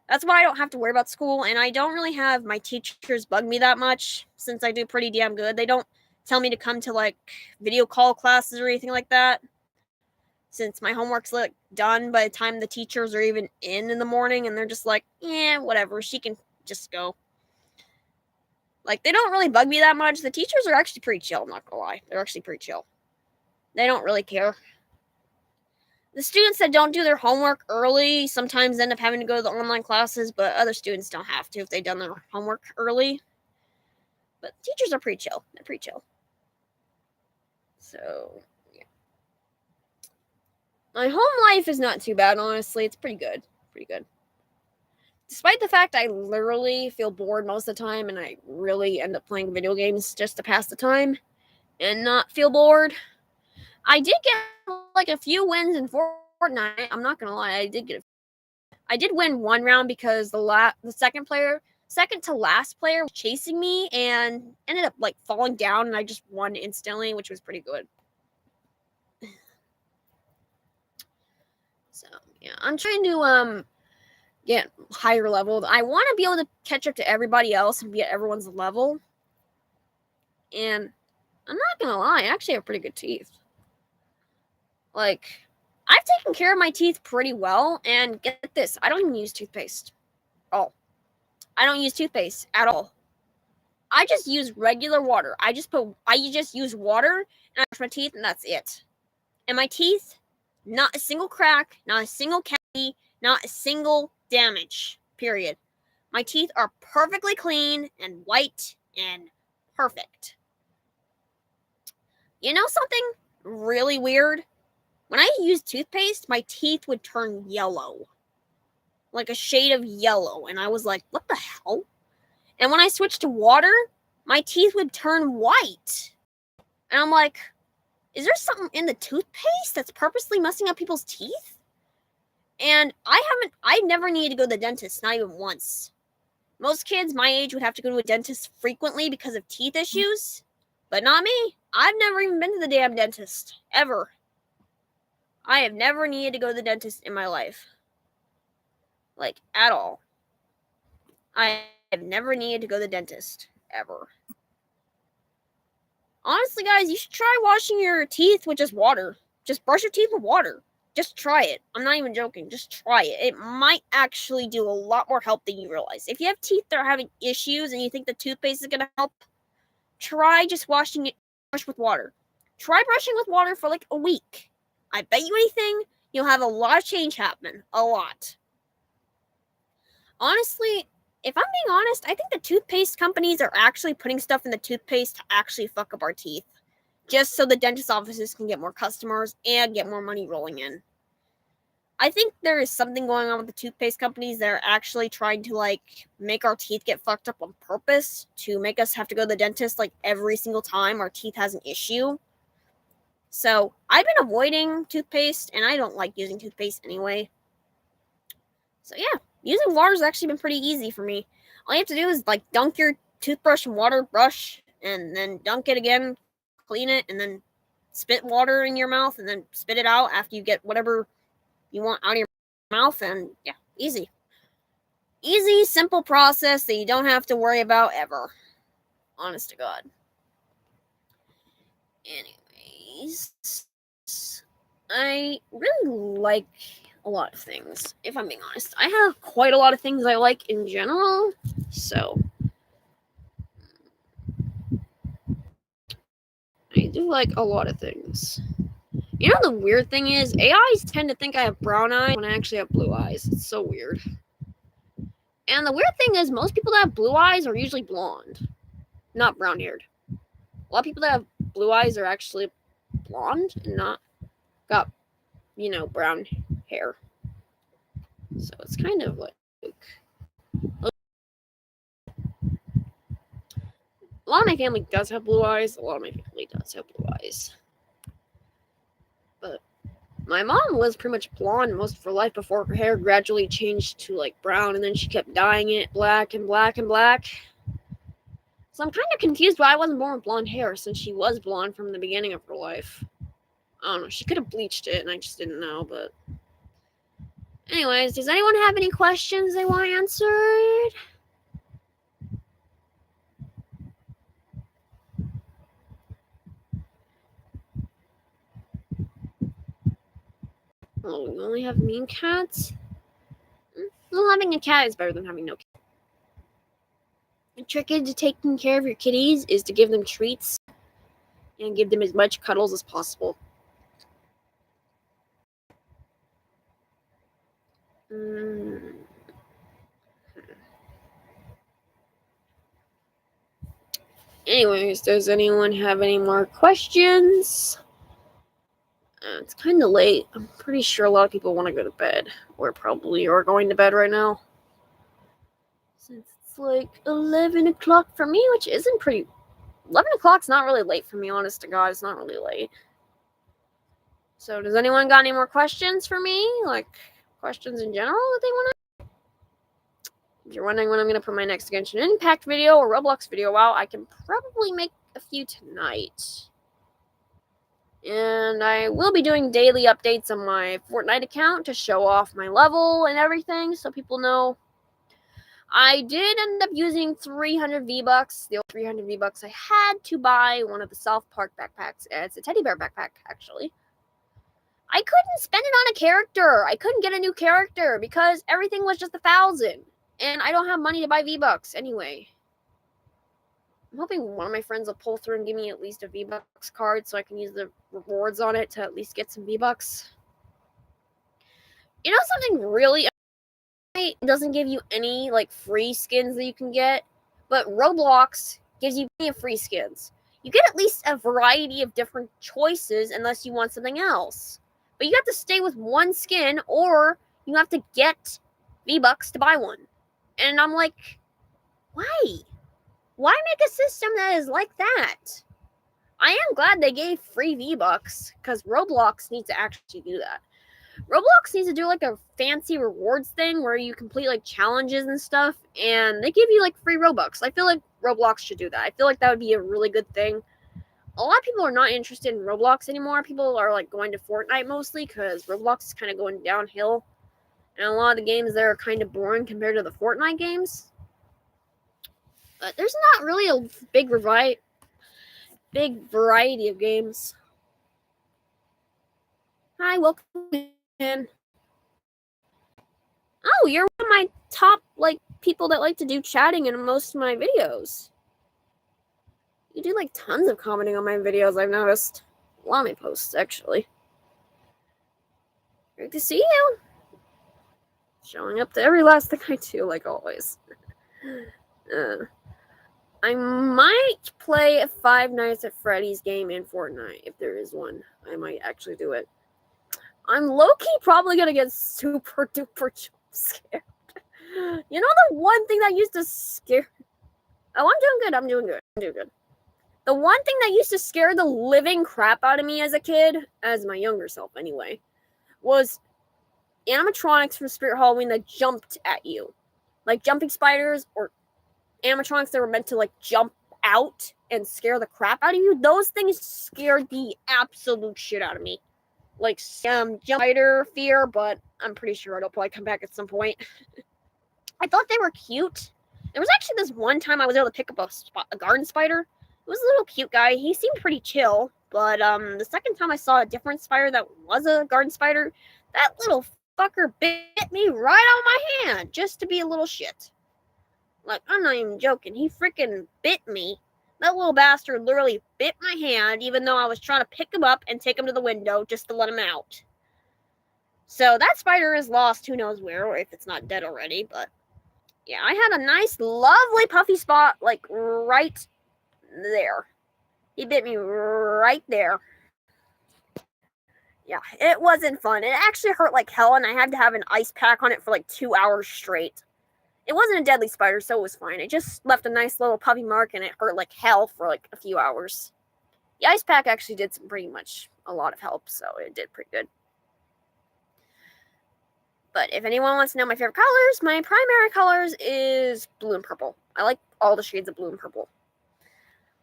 That's why I don't have to worry about school, and I don't really have my teachers bug me that much since I do pretty damn good. They don't tell me to come to, like, video call classes or anything like that, since my homework's like done by the time the teachers are even in the morning, and they're just like, yeah, whatever, she can just go. Like, they don't really bug me that much. The teachers are actually pretty chill, I'm not gonna lie. They're actually pretty chill. They don't really care. The students that don't do their homework early sometimes end up having to go to the online classes, but other students don't have to if they've done their homework early. But teachers are pretty chill. They're pretty chill. So, yeah. My home life is not too bad, honestly. It's pretty good. Pretty good. Despite the fact I literally feel bored most of the time and I really end up playing video games just to pass the time and not feel bored, I did get like a few wins in Fortnite. I'm not gonna lie, I did win one round because the second to last player was chasing me and ended up like falling down, and I just won instantly, which was pretty good. So yeah, I'm trying to get higher leveled. I want to be able to catch up to everybody else and be at everyone's level. And I'm not gonna lie, I actually have pretty good teeth. Like, I've taken care of my teeth pretty well, and get this, I don't even use toothpaste. Oh, I don't use toothpaste at all. I just use regular water. I just use water and I brush my teeth, and that's it. And my teeth, not a single crack, not a single cavity, not a single damage. Period. My teeth are perfectly clean and white and perfect. You know something really weird? When I used toothpaste, my teeth would turn yellow. Like a shade of yellow. And I was like, what the hell? And when I switched to water, my teeth would turn white. And I'm like, is there something in the toothpaste that's purposely messing up people's teeth? And I never needed to go to the dentist, not even once. Most kids my age would have to go to a dentist frequently because of teeth issues, but not me. I've never even been to the damn dentist, ever. I have never needed to go to the dentist in my life. Like, at all. I have never needed to go to the dentist, ever. Honestly, guys, you should try washing your teeth with just water. Just brush your teeth with water. Just try it. I'm not even joking. Just try it. It might actually do a lot more help than you realize. If you have teeth that are having issues and you think the toothpaste is going to help, try just washing it with water. Try brushing with water for like a week. I bet you anything, you'll have a lot of change happen. A lot. Honestly, if I'm being honest, I think the toothpaste companies are actually putting stuff in the toothpaste to actually fuck up our teeth. Just so the dentist offices can get more customers and get more money rolling in. I think there is something going on with the toothpaste companies that are actually trying to like make our teeth get fucked up on purpose to make us have to go to the dentist like every single time our teeth has an issue. So I've been avoiding toothpaste, and I don't like using toothpaste anyway. So yeah, using water has actually been pretty easy for me. All you have to do is like dunk your toothbrush in water, brush, and then dunk it again, clean it, and then spit water in your mouth, and then spit it out after you get whatever you want out of your mouth. And yeah, easy. Easy, simple process that you don't have to worry about ever. Honest to God. Anyways, I really like a lot of things, if I'm being honest. I have quite a lot of things I like in general, so I do like a lot of things. You know, the weird thing is, AIs tend to think I have brown eyes when I actually have blue eyes. It's so weird. And the weird thing is, most people that have blue eyes are usually blonde, not brown haired. A lot of people that have blue eyes are actually blonde and not got, brown hair. So it's kind of like a lot of my family does have blue eyes. A lot of my family does have blue eyes. But my mom was pretty much blonde most of her life before her hair gradually changed to like brown, and then she kept dyeing it black and black and black. So I'm kind of confused why I wasn't born with blonde hair, since she was blonde from the beginning of her life. I don't know. She could have bleached it, and I just didn't know. But anyways, does anyone have any questions they want answered? Oh, we only have mean cats? Well, having a cat is better than having no cat. The trick to taking care of your kitties is to give them treats and give them as much cuddles as possible. Anyways, does anyone have any more questions? It's kind of late. I'm pretty sure a lot of people want to go to bed. Or probably are going to bed right now. Since it's like 11 o'clock for me, which isn't pretty... 11 o'clock's not really late for me, honest to God. It's not really late. So does anyone got any more questions for me? Like, questions in general that they want to... If you're wondering when I'm going to put my next Genshin Impact video or Roblox video out, I can probably make a few tonight. And I will be doing daily updates on my Fortnite account to show off my level and everything so people know. I did end up using 300 V-Bucks. The 300 V-Bucks I had to buy one of the South Park backpacks. It's a teddy bear backpack, actually. I couldn't spend it on a character. I couldn't get a new character because everything was just 1,000. And I don't have money to buy V-Bucks anyway. I'm hoping one of my friends will pull through and give me at least a V-Bucks card so I can use the rewards on it to at least get some V-Bucks. You know something really... It doesn't give you any like free skins that you can get, but Roblox gives you plenty of free skins. You get at least a variety of different choices unless you want something else. But you have to stay with one skin or you have to get V-Bucks to buy one. And I'm like, why? Why make a system that is like that? I am glad they gave free V-Bucks because Roblox needs to actually do that. Roblox needs to do like a fancy rewards thing where you complete like challenges and stuff and they give you like free Robux. I feel like Roblox should do that. I feel like that would be a really good thing. A lot of people are not interested in Roblox anymore. People are like going to Fortnite mostly because Roblox is kind of going downhill. And a lot of the games there are kind of boring compared to the Fortnite games. But there's not really a big variety of games. Hi, welcome in. Oh, you're one of my top, like, people that like to do chatting in most of my videos. You do, like, tons of commenting on my videos, I've noticed. A lot of my posts, actually. Great to see you. Showing up to every last thing I do, like always. I might play a Five Nights at Freddy's game in Fortnite, if there is one. I might actually do it. I'm low-key probably gonna get super duper scared. You know the one thing that used to scare... Oh, I'm doing good. The one thing that used to scare the living crap out of me as a kid, as my younger self anyway, was animatronics from Spirit Halloween that jumped at you. Like jumping spiders or animatronics that were meant to like jump out and scare the crap out of you. Those things scared the absolute shit out of me. Like jump spider fear, but I'm pretty sure it'll probably come back at some point. I thought they were cute. There was actually this one time I was able to pick up a garden spider. It was a little cute guy. He seemed pretty chill, but the second time I saw a different spider that was a garden spider, that little fucker bit me right on my hand just to be a little shit. Like, I'm not even joking. He freaking bit me. That little bastard literally bit my hand, even though I was trying to pick him up and take him to the window just to let him out. So that spider is lost who knows where, or if it's not dead already, but yeah, I had a nice, lovely puffy spot, like, right there. He bit me right there. Yeah, it wasn't fun. It actually hurt like hell, and I had to have an ice pack on it for like 2 hours straight. It wasn't a deadly spider, so it was fine. It just left a nice little puffy mark, and it hurt like hell for like a few hours. The ice pack actually did pretty much a lot of help, so it did pretty good. But if anyone wants to know my favorite colors, my primary colors is blue and purple. I like all the shades of blue and purple.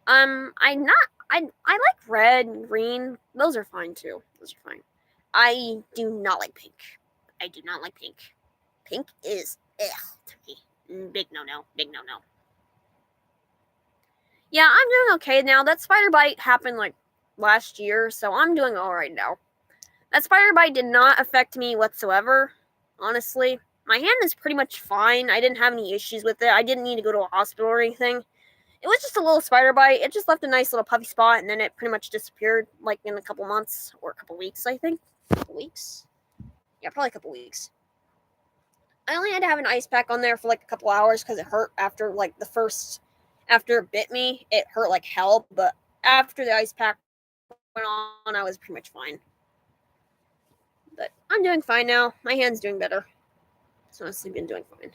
I like red and green. Those are fine too. Those are fine. I do not like pink. I do not like pink. Pink is to me. Big no. Yeah, I'm doing okay now. That spider bite happened like last year, so I'm doing all right now. That spider bite did not affect me whatsoever, honestly. My hand is pretty much fine. I didn't have any issues with it. I didn't need to go to a hospital or anything. It was just a little spider bite. It just left a nice little puffy spot, and then it pretty much disappeared, like, in a couple months, or a couple weeks, I think. A couple weeks? Yeah, probably a couple weeks. I only had to have an ice pack on there for, like, a couple hours, because it hurt after, like, the first... After it bit me, it hurt like hell, but after the ice pack went on, I was pretty much fine. But I'm doing fine now. My hand's doing better. It's honestly been doing fine.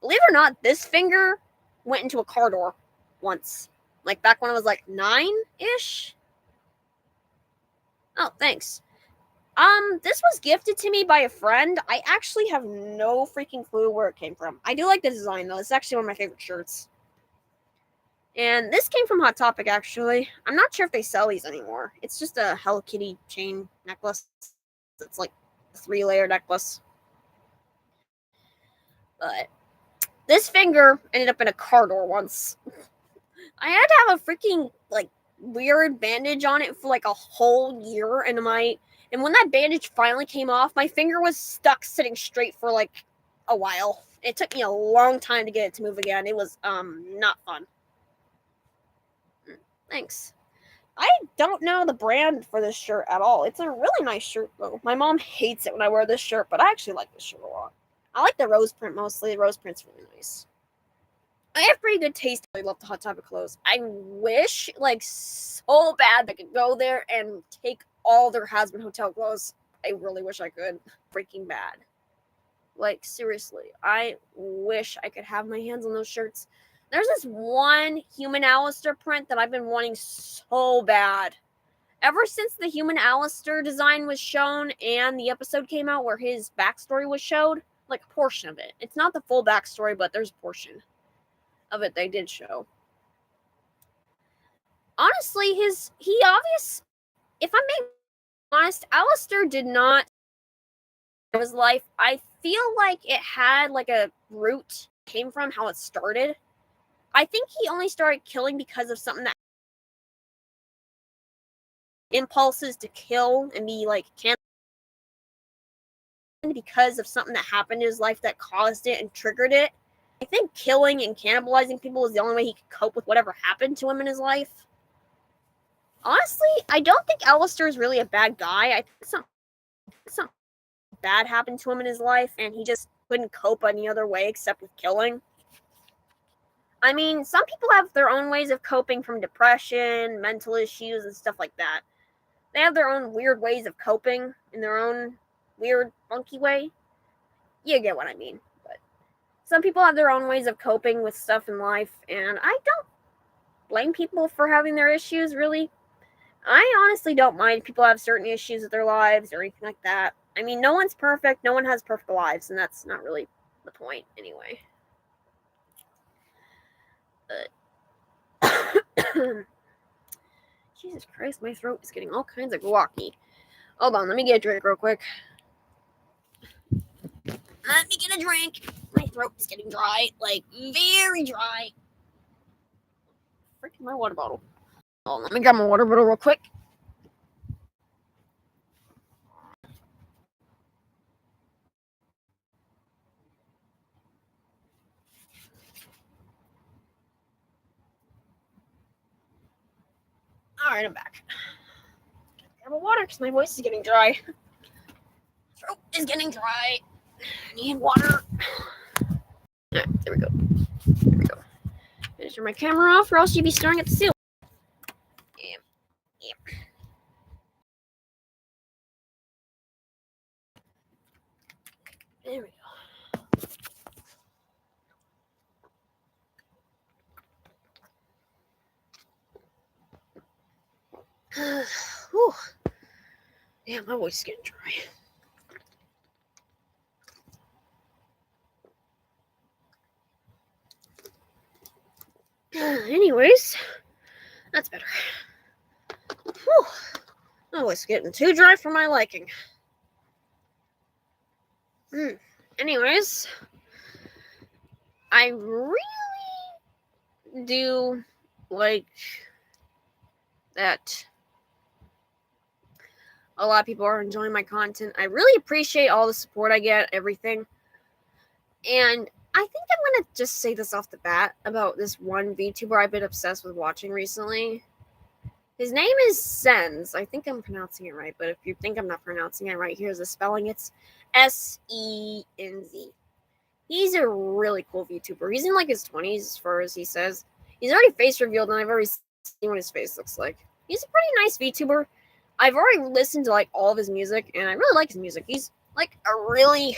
Believe it or not, this finger went into a car door once. Like back when I was like 9-ish. Oh, thanks. This was gifted to me by a friend. I actually have no freaking clue where it came from. I do like the design though. It's actually one of my favorite shirts. And this came from Hot Topic actually. I'm not sure if they sell these anymore. It's just a Hello Kitty chain necklace. It's like a 3-layer necklace. But this finger ended up in a car door once. I had to have a freaking like weird bandage on it for like a whole year, and when that bandage finally came off, my finger was stuck sitting straight for like a while. It took me a long time to get it to move again. It was not fun. Thanks. I don't know the brand for this shirt at all. It's a really nice shirt though. My mom hates it when I wear this shirt, but I actually like this shirt a lot. I like the rose print mostly. The rose print's really nice. I have pretty good taste. I love the Hot Topic clothes. I wish, like, so bad I could go there and take all their Has-Been Hotel clothes. I really wish I could. Freaking bad. Like, seriously. I wish I could have my hands on those shirts. There's this one Human Alistair print that I've been wanting so bad. Ever since the Human Alistair design was shown and the episode came out where his backstory was showed, like, a portion of it. It's not the full backstory, but there's a portion of it they did show. Honestly, if I'm being honest, Alistair did not in his life. I feel like it had like a root came from how it started. I think he only started killing because of something that impulses to kill and be like because of something that happened in his life that caused it and triggered it. I think killing and cannibalizing people is the only way he could cope with whatever happened to him in his life. Honestly, I don't think Alistair is really a bad guy. I think something bad happened to him in his life, and he just couldn't cope any other way except with killing. I mean, some people have their own ways of coping from depression, mental issues, and stuff like that. They have their own weird ways of coping in their own weird, funky way. You get what I mean. But some people have their own ways of coping with stuff in life, and I don't blame people for having their issues, really. I honestly don't mind if people have certain issues with their lives or anything like that. I mean, no one's perfect. No one has perfect lives, and that's not really the point anyway. But Jesus Christ, my throat is getting all kinds of guacky. Hold on, let me get a drink real quick. Let me get a drink. My throat is getting dry, like very dry. Freaking my water bottle. Oh, let me grab my water bottle real quick. Alright, I'm back. Grab my water because my voice is getting dry. Throat is getting dry. I need water. Alright, there we go. There we go. Gonna turn my camera off or else you'd be staring at the ceiling. Yeah. There we go. Whew. Damn, my voice is getting dry. Anyways, that's better. Whew. My voice is getting too dry for my liking. Anyways, I really do like that a lot of people are enjoying my content. I really appreciate all the support I get, everything. And I think I'm going to just say this off the bat about this one VTuber I've been obsessed with watching recently. His name is Senz. I think I'm pronouncing it right, but if you think I'm not pronouncing it right, here's the spelling. It's Senz. He's a really cool VTuber. He's in like his 20s as far as he says. He's already face revealed, and I've already seen what his face looks like. He's a pretty nice VTuber. I've already listened to like all of his music, and I really like his music. He's like a really,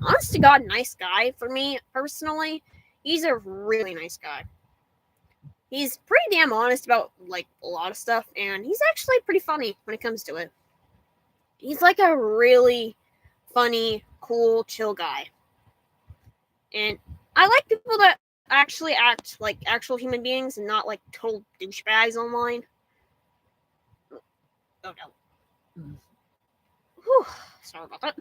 honest to God, nice guy for me personally. He's a really nice guy. He's pretty damn honest about like a lot of stuff, and he's actually pretty funny when it comes to it. He's like a really funny, cool, chill guy. And I like people that actually act like actual human beings and not like total douchebags online. Oh no. Whew, sorry about that.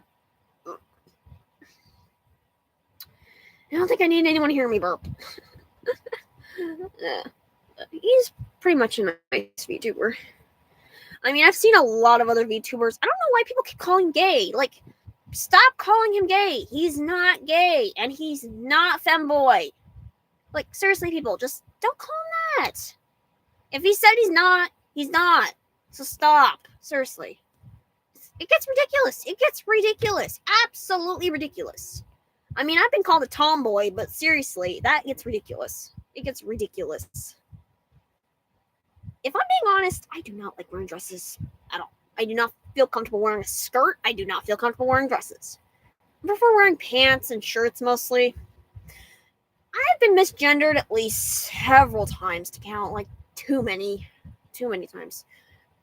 I don't think I need anyone to hear me burp. He's pretty much a nice VTuber. I mean, I've seen a lot of other VTubers. I don't know why people keep calling him gay. Like, stop calling him gay. He's not gay, and he's not femboy. Like, seriously, people, just don't call him that. If he said he's not, he's not. So stop. Seriously. It gets ridiculous. It gets ridiculous. Absolutely ridiculous. I mean, I've been called a tomboy, but seriously, that gets ridiculous. It gets ridiculous. If I'm being honest, I do not like wearing dresses at all. I do not feel comfortable wearing a skirt. I do not feel comfortable wearing dresses. I prefer wearing pants and shirts mostly. I've been misgendered at least several times to count, like too many times.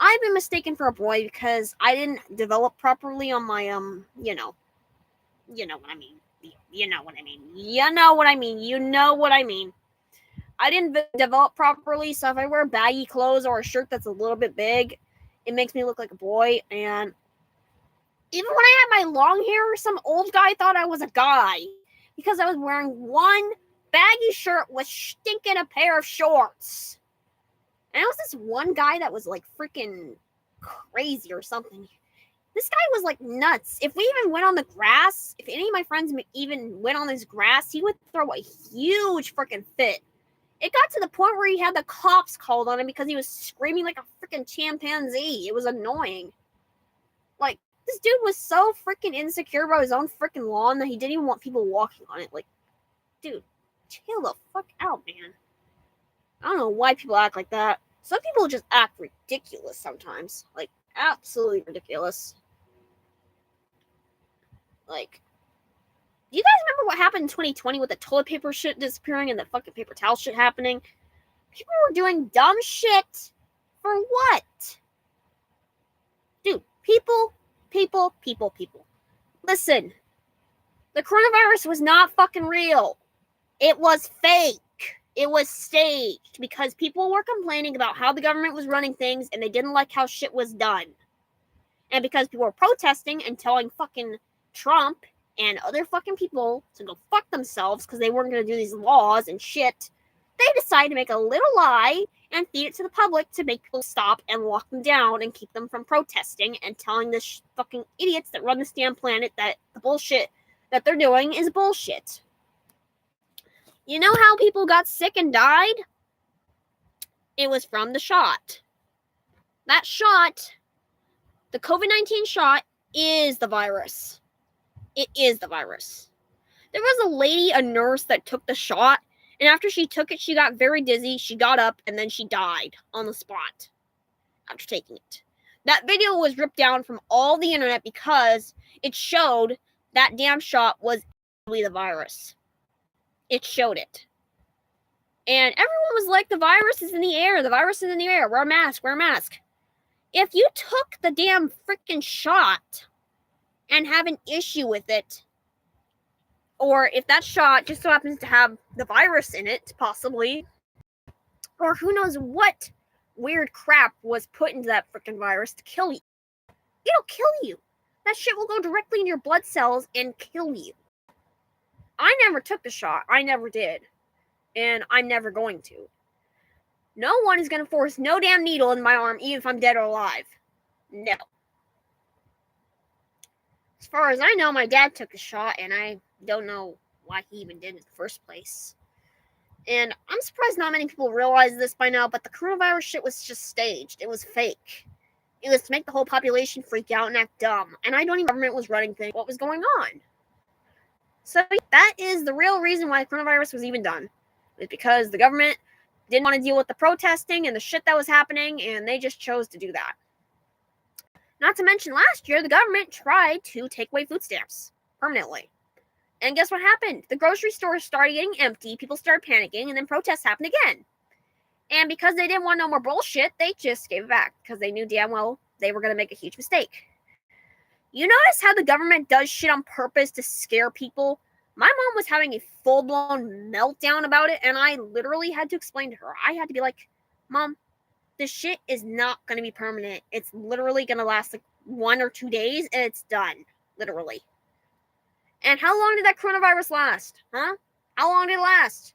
I've been mistaken for a boy because I didn't develop properly on my you know what I mean. You know what I mean. I didn't develop properly, so if I wear baggy clothes or a shirt that's a little bit big, it makes me look like a boy. And even when I had my long hair, some old guy thought I was a guy because I was wearing one baggy shirt with stinking a pair of shorts. And it was this one guy that was like freaking crazy or something. This guy was like nuts. If we even went on the grass, if any of my friends even went on this grass, he would throw a huge freaking fit. It got to the point where he had the cops called on him because he was screaming like a freaking chimpanzee. It was annoying. Like, this dude was so freaking insecure about his own freaking lawn that he didn't even want people walking on it. Like, dude, chill the fuck out, man. I don't know why people act like that. Some people just act ridiculous sometimes. Like, absolutely ridiculous. Like, do you guys remember what happened in 2020 with the toilet paper shit disappearing and the fucking paper towel shit happening? People were doing dumb shit for what? Dude, people. Listen, the coronavirus was not fucking real. It was fake. It was staged because people were complaining about how the government was running things and they didn't like how shit was done. And because people were protesting and telling fucking Trump and other fucking people to go fuck themselves because they weren't going to do these laws and shit, they decided to make a little lie and feed it to the public to make people stop and lock them down and keep them from protesting and telling the fucking idiots that run this damn planet that the bullshit that they're doing is bullshit. You know how people got sick and died? It was from the shot. That shot, the COVID-19 shot, is the virus. It is the virus. There was a lady, a nurse, that took the shot, and after she took it, she got very dizzy, she got up, and then she died on the spot after taking it. That video was ripped down from all the internet because it showed that damn shot was actually the virus. It showed it. And everyone was like, the virus is in the air, wear a mask. If you took the damn freaking shot and have an issue with it, or if that shot just so happens to have the virus in it, possibly, or who knows what weird crap was put into that freaking virus to kill you, it'll kill you. That shit will go directly into your blood cells and kill you. I never took the shot. I never did. And I'm never going to. No one is going to force no damn needle in my arm, even if I'm dead or alive. No. As far as I know, my dad took a shot, and I don't know why he even did it in the first place. And I'm surprised not many people realize this by now, but the coronavirus shit was just staged. It was fake. It was to make the whole population freak out and act dumb. And I don't even know if the government was running things. What was going on? So that is the real reason why coronavirus was even done. It's because the government didn't want to deal with the protesting and the shit that was happening, and they just chose to do that. Not to mention, last year, the government tried to take away food stamps permanently. And guess what happened? The grocery stores started getting empty, people started panicking, and then protests happened again. And because they didn't want no more bullshit, they just gave it back because they knew damn well they were going to make a huge mistake. You notice how the government does shit on purpose to scare people? My mom was having a full-blown meltdown about it, and I literally had to explain to her. I had to be like, Mom, this shit is not going to be permanent. It's literally going to last like 1 or 2 days, and it's done. Literally. And how long did that coronavirus last? Huh? How long did it last?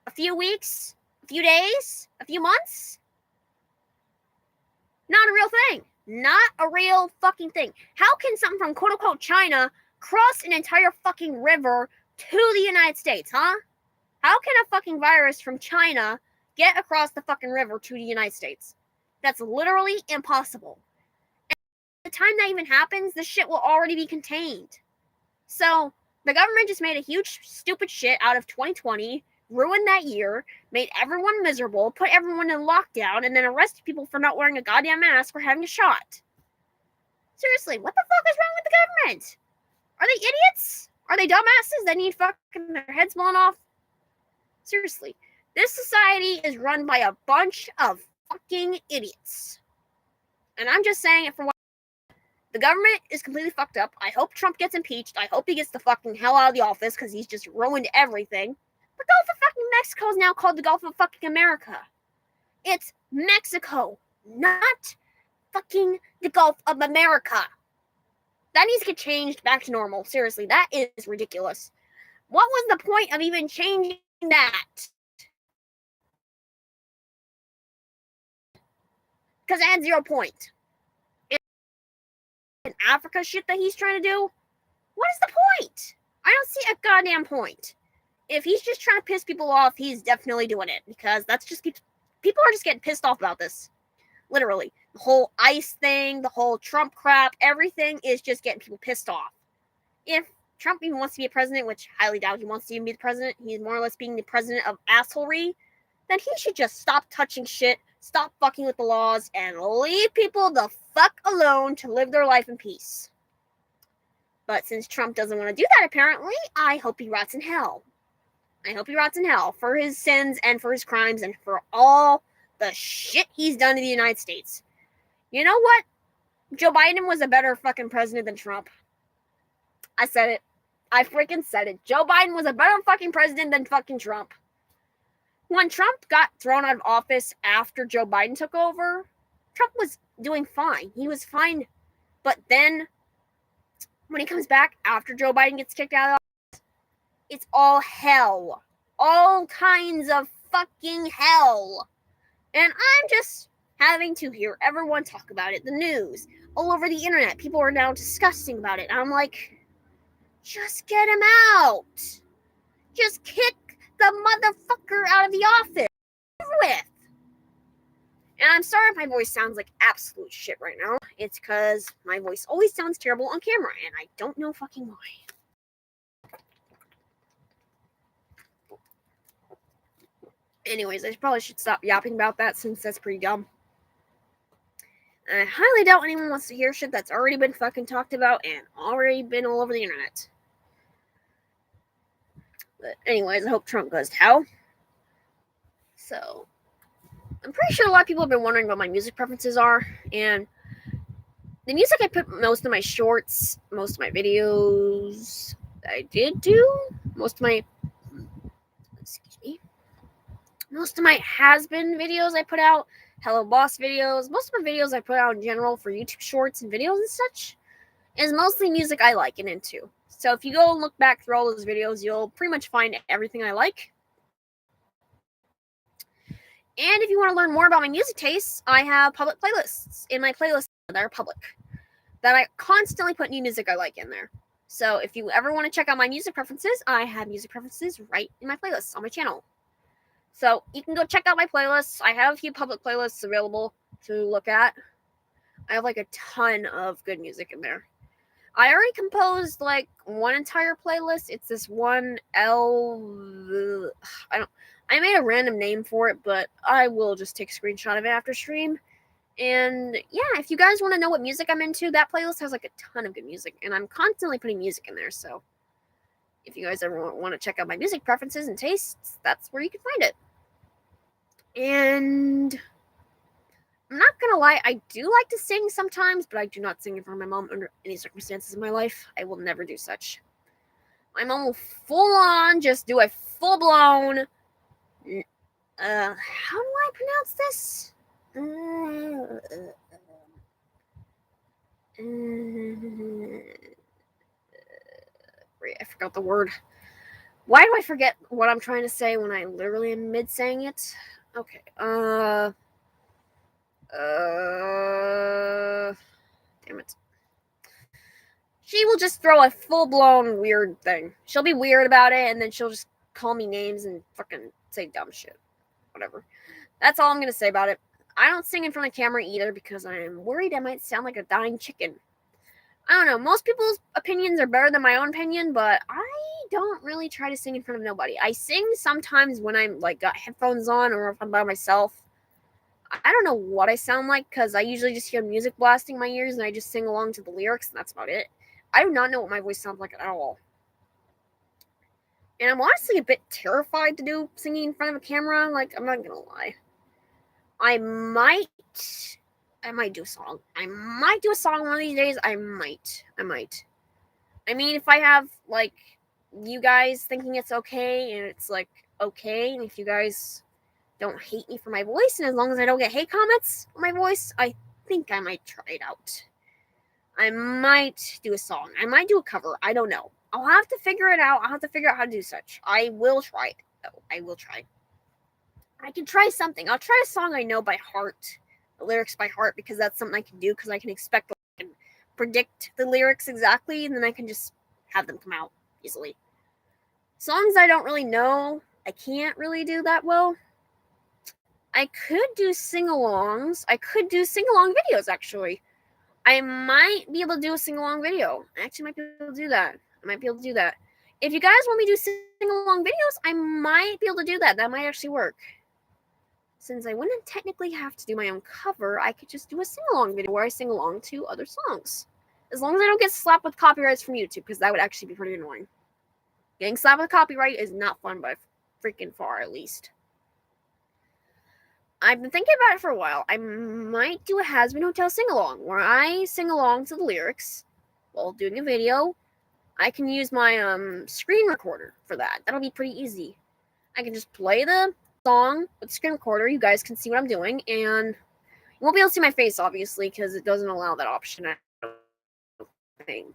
A few weeks? A few days? A few months? Not a real thing. Not a real fucking thing. How can something from quote-unquote China cross an entire fucking river to the United States, huh? How can a fucking virus from China get across the fucking river to the United States? That's literally impossible. And by the time that even happens, the shit will already be contained. So, the government just made a huge stupid shit out of 2020, ruined that year, made everyone miserable, put everyone in lockdown, and then arrested people for not wearing a goddamn mask or having a shot. Seriously, what the fuck is wrong with the government? Are they idiots? Are they dumbasses that need fucking their heads blown off? Seriously, this society is run by a bunch of fucking idiots. And I'm just saying it for what the government is completely fucked up. I hope Trump gets impeached. I hope he gets the fucking hell out of the office because he's just ruined everything. The Gulf of fucking Mexico is now called the Gulf of fucking America. It's Mexico, not fucking the Gulf of America. That needs to get changed back to normal. Seriously, that is ridiculous. What was the point of even changing that? Because it had 0 point. And Africa shit that he's trying to do? What is the point? I don't see a goddamn point. If he's just trying to piss people off, he's definitely doing it. Because that's just people are just getting pissed off about this. Literally. The whole ICE thing, the whole Trump crap, everything is just getting people pissed off. If Trump even wants to be a president, which I highly doubt he wants to even be the president, he's more or less being the president of assholery, then he should just stop touching shit, stop fucking with the laws, and leave people the fuck alone to live their life in peace. But since Trump doesn't want to do that, apparently, I hope he rots in hell. I hope he rots in hell for his sins and for his crimes and for all the shit he's done to the United States. You know what? Joe Biden was a better fucking president than Trump. I said it. I freaking said it. Joe Biden was a better fucking president than fucking Trump. When Trump got thrown out of office after Joe Biden took over, Trump was doing fine. He was fine. But then, when he comes back after Joe Biden gets kicked out of office, it's all hell. All kinds of fucking hell. And I'm just having to hear everyone talk about it. The news, all over the internet. People are now discussing about it. And I'm like, just get him out. Just kick the motherfucker out of the office. With. And I'm sorry if my voice sounds like absolute shit right now. It's because my voice always sounds terrible on camera, and I don't know fucking why. Anyways, I probably should stop yapping about that since that's pretty dumb. I highly doubt anyone wants to hear shit that's already been fucking talked about and already been all over the internet. But anyways, I hope Trump goes to hell. So, I'm pretty sure a lot of people have been wondering what my music preferences are, and the music I put most of my shorts, most of my videos I did do, most of my has-been videos I put out, Hello Boss videos, most of my videos I put out in general for YouTube shorts and videos and such, is mostly music I like and into. So if you go and look back through all those videos, you'll pretty much find everything I like. And if you want to learn more about my music tastes, I have public playlists in my playlist that are public, that I constantly put new music I like in there. So if you ever want to check out my music preferences, I have music preferences right in my playlists on my channel. So you can go check out my playlists. I have a few public playlists available to look at. I have like a ton of good music in there. I already composed like one entire playlist. It's this one I made a random name for it, but I will just take a screenshot of it after stream. And yeah, if you guys want to know what music I'm into, that playlist has like a ton of good music, and I'm constantly putting music in there. So if you guys ever want to check out my music preferences and tastes, that's where you can find it. And I'm not gonna lie, I do like to sing sometimes, but I do not sing in front of my mom under any circumstances in my life. I will never do such. My mom will full on just do a full blown. How do I pronounce this? I forgot the word. Why do I forget what I'm trying to say when I literally am mid saying it? Okay. Damn it. She will just throw a full blown weird thing. She'll be weird about it, and then she'll just call me names and fucking say dumb shit. Whatever. That's all I'm gonna say about it. I don't sing in front of camera either because I am worried I might sound like a dying chicken. I don't know. Most people's opinions are better than my own opinion, but I don't really try to sing in front of nobody. I sing sometimes when I'm like got headphones on or if I'm by myself. I don't know what I sound like because I usually just hear music blasting in my ears and I just sing along to the lyrics and that's about it. I do not know what my voice sounds like at all. And I'm honestly a bit terrified to do singing in front of a camera. Like, I'm not gonna lie. I might do a song. I might do a song one of these days. I might. I mean, if I have like you guys thinking it's okay and it's like okay, and if you guys don't hate me for my voice, and as long as I don't get hate comments on my voice, I think I might try it out. I might do a song. I might do a cover. I don't know. I'll have to figure it out. I'll have to figure out how to do such. I will try it, though. I will try. I can try something. I'll try a song I know by heart, the lyrics by heart, because that's something I can do, because I can expect, I can predict the lyrics exactly, and then I can just have them come out easily. Songs I don't really know, I can't really do that well. I could do sing-alongs. I could do sing-along videos, actually. I might be able to do a sing-along video. I actually might be able to do that. If you guys want me to do sing-along videos, I might be able to do that. That might actually work. Since I wouldn't technically have to do my own cover, I could just do a sing-along video where I sing along to other songs. As long as I don't get slapped with copyrights from YouTube, because that would actually be pretty annoying. Getting slapped with copyright is not fun by freaking far, at least. I've been thinking about it for a while. I might do a Has-Been Hotel sing-along, where I sing along to the lyrics while doing a video. I can use my screen recorder for that. That'll be pretty easy. I can just play the song with the screen recorder. You guys can see what I'm doing, and you won't be able to see my face, obviously, because it doesn't allow that option, I don't think.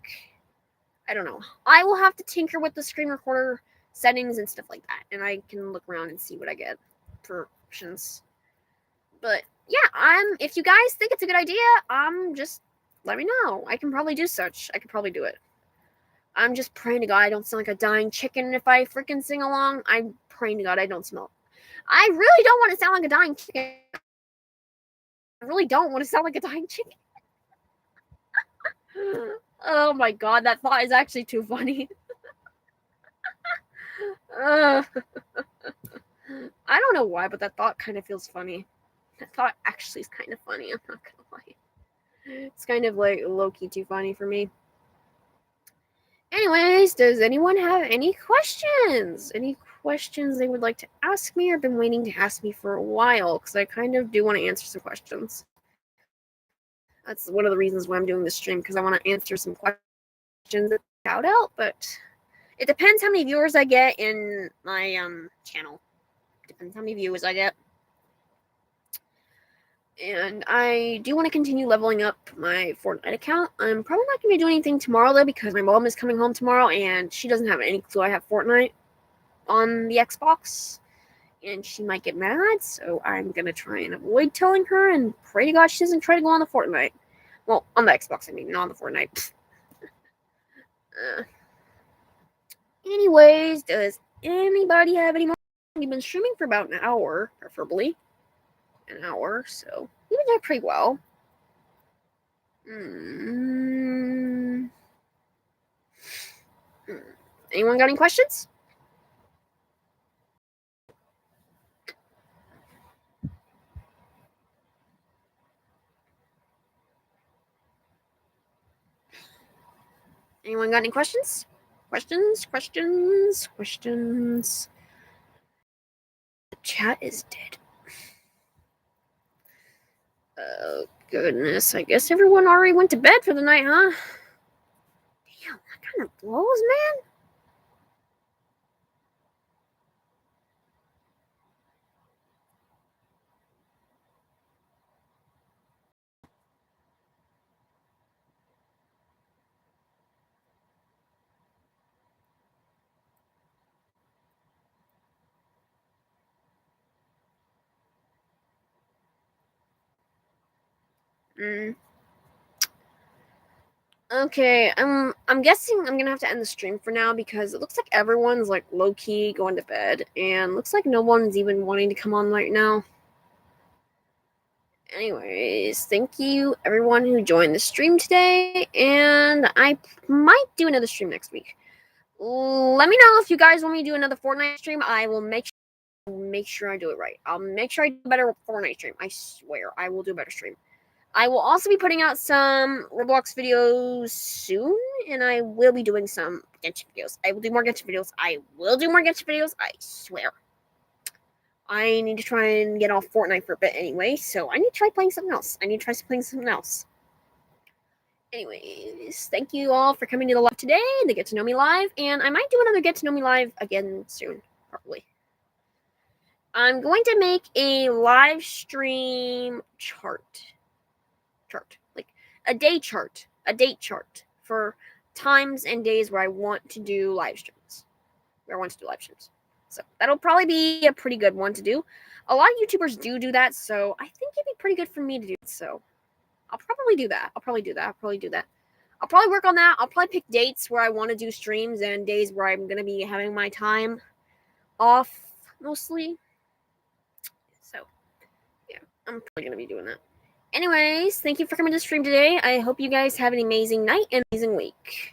I don't know. I will have to tinker with the screen recorder settings and stuff like that, and I can look around and see what I get for options. But yeah, if you guys think it's a good idea, just let me know. I can probably do such. I could probably do it. I'm just praying to God I don't sound like a dying chicken if I freaking sing along. I'm praying to God I don't smell. I really don't want to sound like a dying chicken. I really don't want to sound like a dying chicken. Oh my God, that thought is actually too funny. I don't know why, but that thought kind of feels funny. That thought actually is kind of funny. I'm not gonna lie. It's kind of like low-key too funny for me. Anyways, does anyone have any questions? Any questions they would like to ask me or been waiting to ask me for a while? Because I kind of do want to answer some questions. That's one of the reasons why I'm doing this stream, because I want to answer some questions that shout out, but it depends how many viewers I get in my channel. Depends how many viewers I get. And I do want to continue leveling up my Fortnite account. I'm probably not going to be doing anything tomorrow, though, because my mom is coming home tomorrow, and she doesn't have any clue I have Fortnite on the Xbox. And she might get mad, so I'm going to try and avoid telling her, and pray to God she doesn't try to go on the Fortnite. Well, on the Xbox, I mean, not on the Fortnite. Anyways, does anybody have any more? We've been streaming for about an hour, preferably. An hour, so we've been doing pretty well. Anyone got any questions? Anyone got any questions? Questions? The chat is dead. Oh, goodness. I guess everyone already went to bed for the night, huh? Damn, that kind of blows, man. Okay, I'm guessing I'm gonna have to end the stream for now because it looks like everyone's like low key going to bed, and looks like no one's even wanting to come on right now. Anyways, thank you everyone who joined the stream today, and I might do another stream next week. Let me know if you guys want me to do another Fortnite stream. I will make sure I do it right. I'll make sure I do a better Fortnite stream. I swear I will do a better stream. I will also be putting out some Roblox videos soon, and I will be doing some Genshin videos. I will do more Genshin videos. I swear. I need to try and get off Fortnite for a bit anyway, so I need to try playing something else. Anyways, thank you all for coming to the live today, the Get to Know Me live, and I might do another Get to Know Me live again soon, probably. I'm going to make a live stream chart, like a date chart for times and days where I want to do live streams. So that'll probably be a pretty good one to do. A lot of YouTubers do that, so I think it'd be pretty good for me to do it. So I'll probably do that. I'll probably work on that. I'll probably pick dates where I want to do streams and days where I'm going to be having my time off mostly. So, yeah, I'm probably going to be doing that. Anyways, thank you for coming to the stream today. I hope you guys have an amazing night and amazing week.